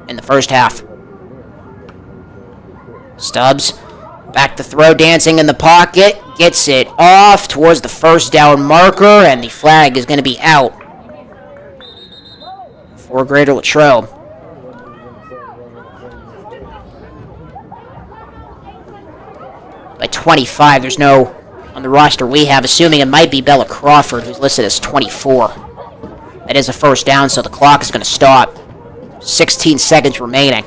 Speaker 13: in the first half. Stubbs, back to throw, dancing in the pocket, gets it off towards the first down marker, and the flag is going to be out for Greater Latrobe. By 25, there's no on the roster we have, assuming it might be Bella Crawford, who's listed as 24. That is a first down, so the clock is going to stop. 16 seconds remaining.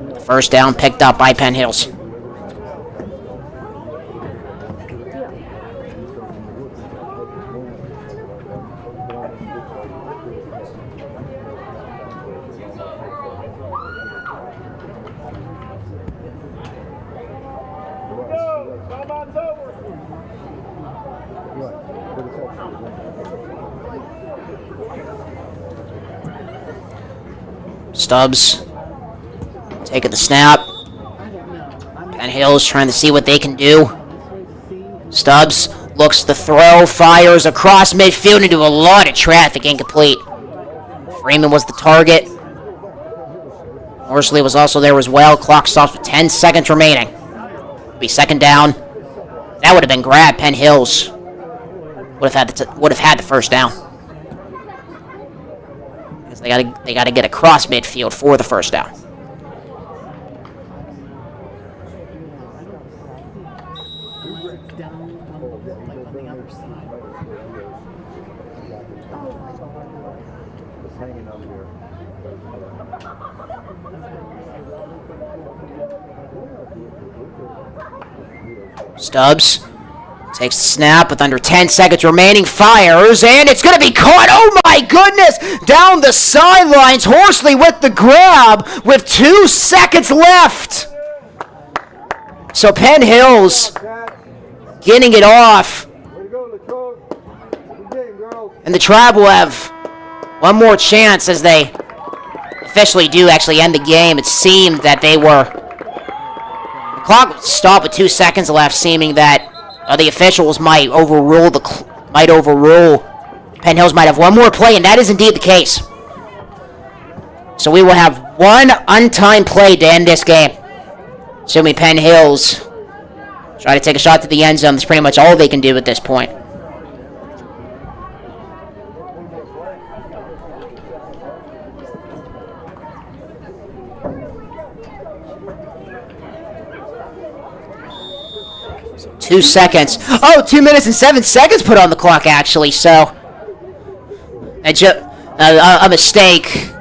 Speaker 13: The first down picked up by Penn Hills. Stubbs taking the snap. Penn Hills trying to see what they can do. Stubbs looks to throw, fires across midfield into a lot of traffic, incomplete. Freeman was the target. Horsley was also there as well. Clock stops with 10 seconds remaining. It'll be second down. That would have been grabbed. Penn Hills would have had the first down. They got to get across midfield for the first down. Stubbs takes the snap with under 10 seconds remaining, fires, and it's going to be caught. Oh my goodness! Down the sidelines, Horsley with the grab with 2 seconds left. So Penn Hills getting it off. And the Tribe will have one more chance as they officially do actually end the game. It seemed that they were... The clock stopped with 2 seconds left, seeming that the officials might overrule Penn Hills might have one more play, and that is indeed the case. So we will have one untimed play to end this game. Assuming Penn Hills try to take a shot to the end zone. That's pretty much all they can do at this point. So 2 seconds. Oh, 2 minutes and 7 seconds put on the clock, actually. So a mistake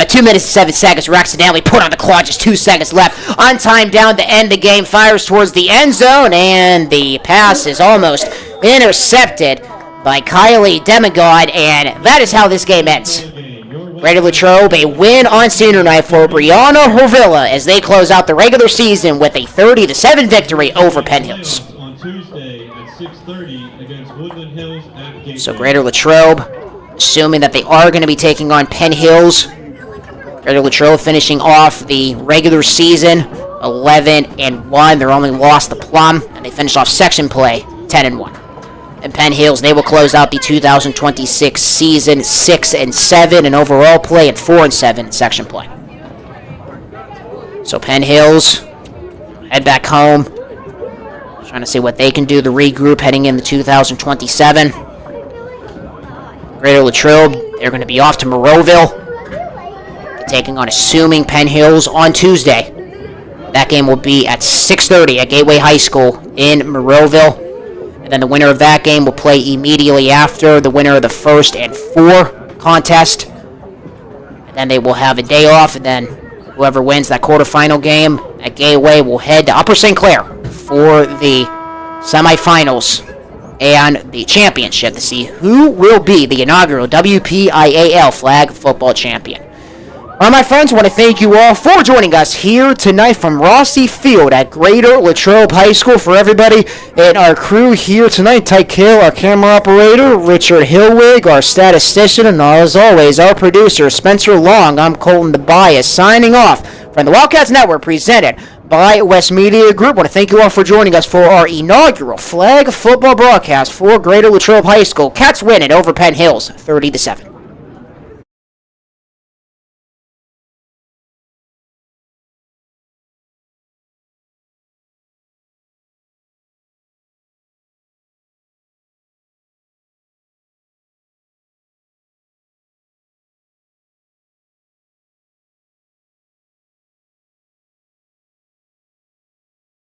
Speaker 13: 2 minutes and 7 seconds. We're accidentally put on the clock. Just 2 seconds left. On time down to end the game. Fires towards the end zone. And the pass is almost intercepted by Kylie Demigod. And that is how this game ends. Greater Latrobe, a win on senior night for Brianna Horvilla as they close out the regular season with a 30-7 victory over Penn Hills. So Greater Latrobe, assuming that they are going to be taking on Penn Hills. Greater Latrobe finishing off the regular season 11-1. Their only loss to Plum, and they finish off section play 10-1. And Penn Hills, they will close out the 2026 season 6-7 in overall play and 4-7 in section play. So Penn Hills head back home, trying to see what they can do to regroup heading into 2027. Greater Latrobe, they're going to be off to Monroeville, taking on assuming Penn Hills on Tuesday. That game will be at 6:30 at Gateway High School in Monroeville. And then the winner of that game will play immediately after the winner of the 1st and 4 contest. And then they will have a day off, and then whoever wins that quarterfinal game at Gateway will head to Upper St. Clair for the semifinals and the championship to see who will be the inaugural WPIAL flag football champion. All right, my friends, I want to thank you all for joining us here tonight from Rossi Field at Greater Latrobe High School. For everybody and our crew here tonight, Tyke Hill, our camera operator, Richard Hillwig, our statistician, and as always, our producer, Spencer Long. I'm Colton Tobias, signing off from the Wildcats Network, presented by West Media Group. I want to thank you all for joining us for our inaugural flag football broadcast for Greater Latrobe High School. Cats win it over Penn Hills, 30-7.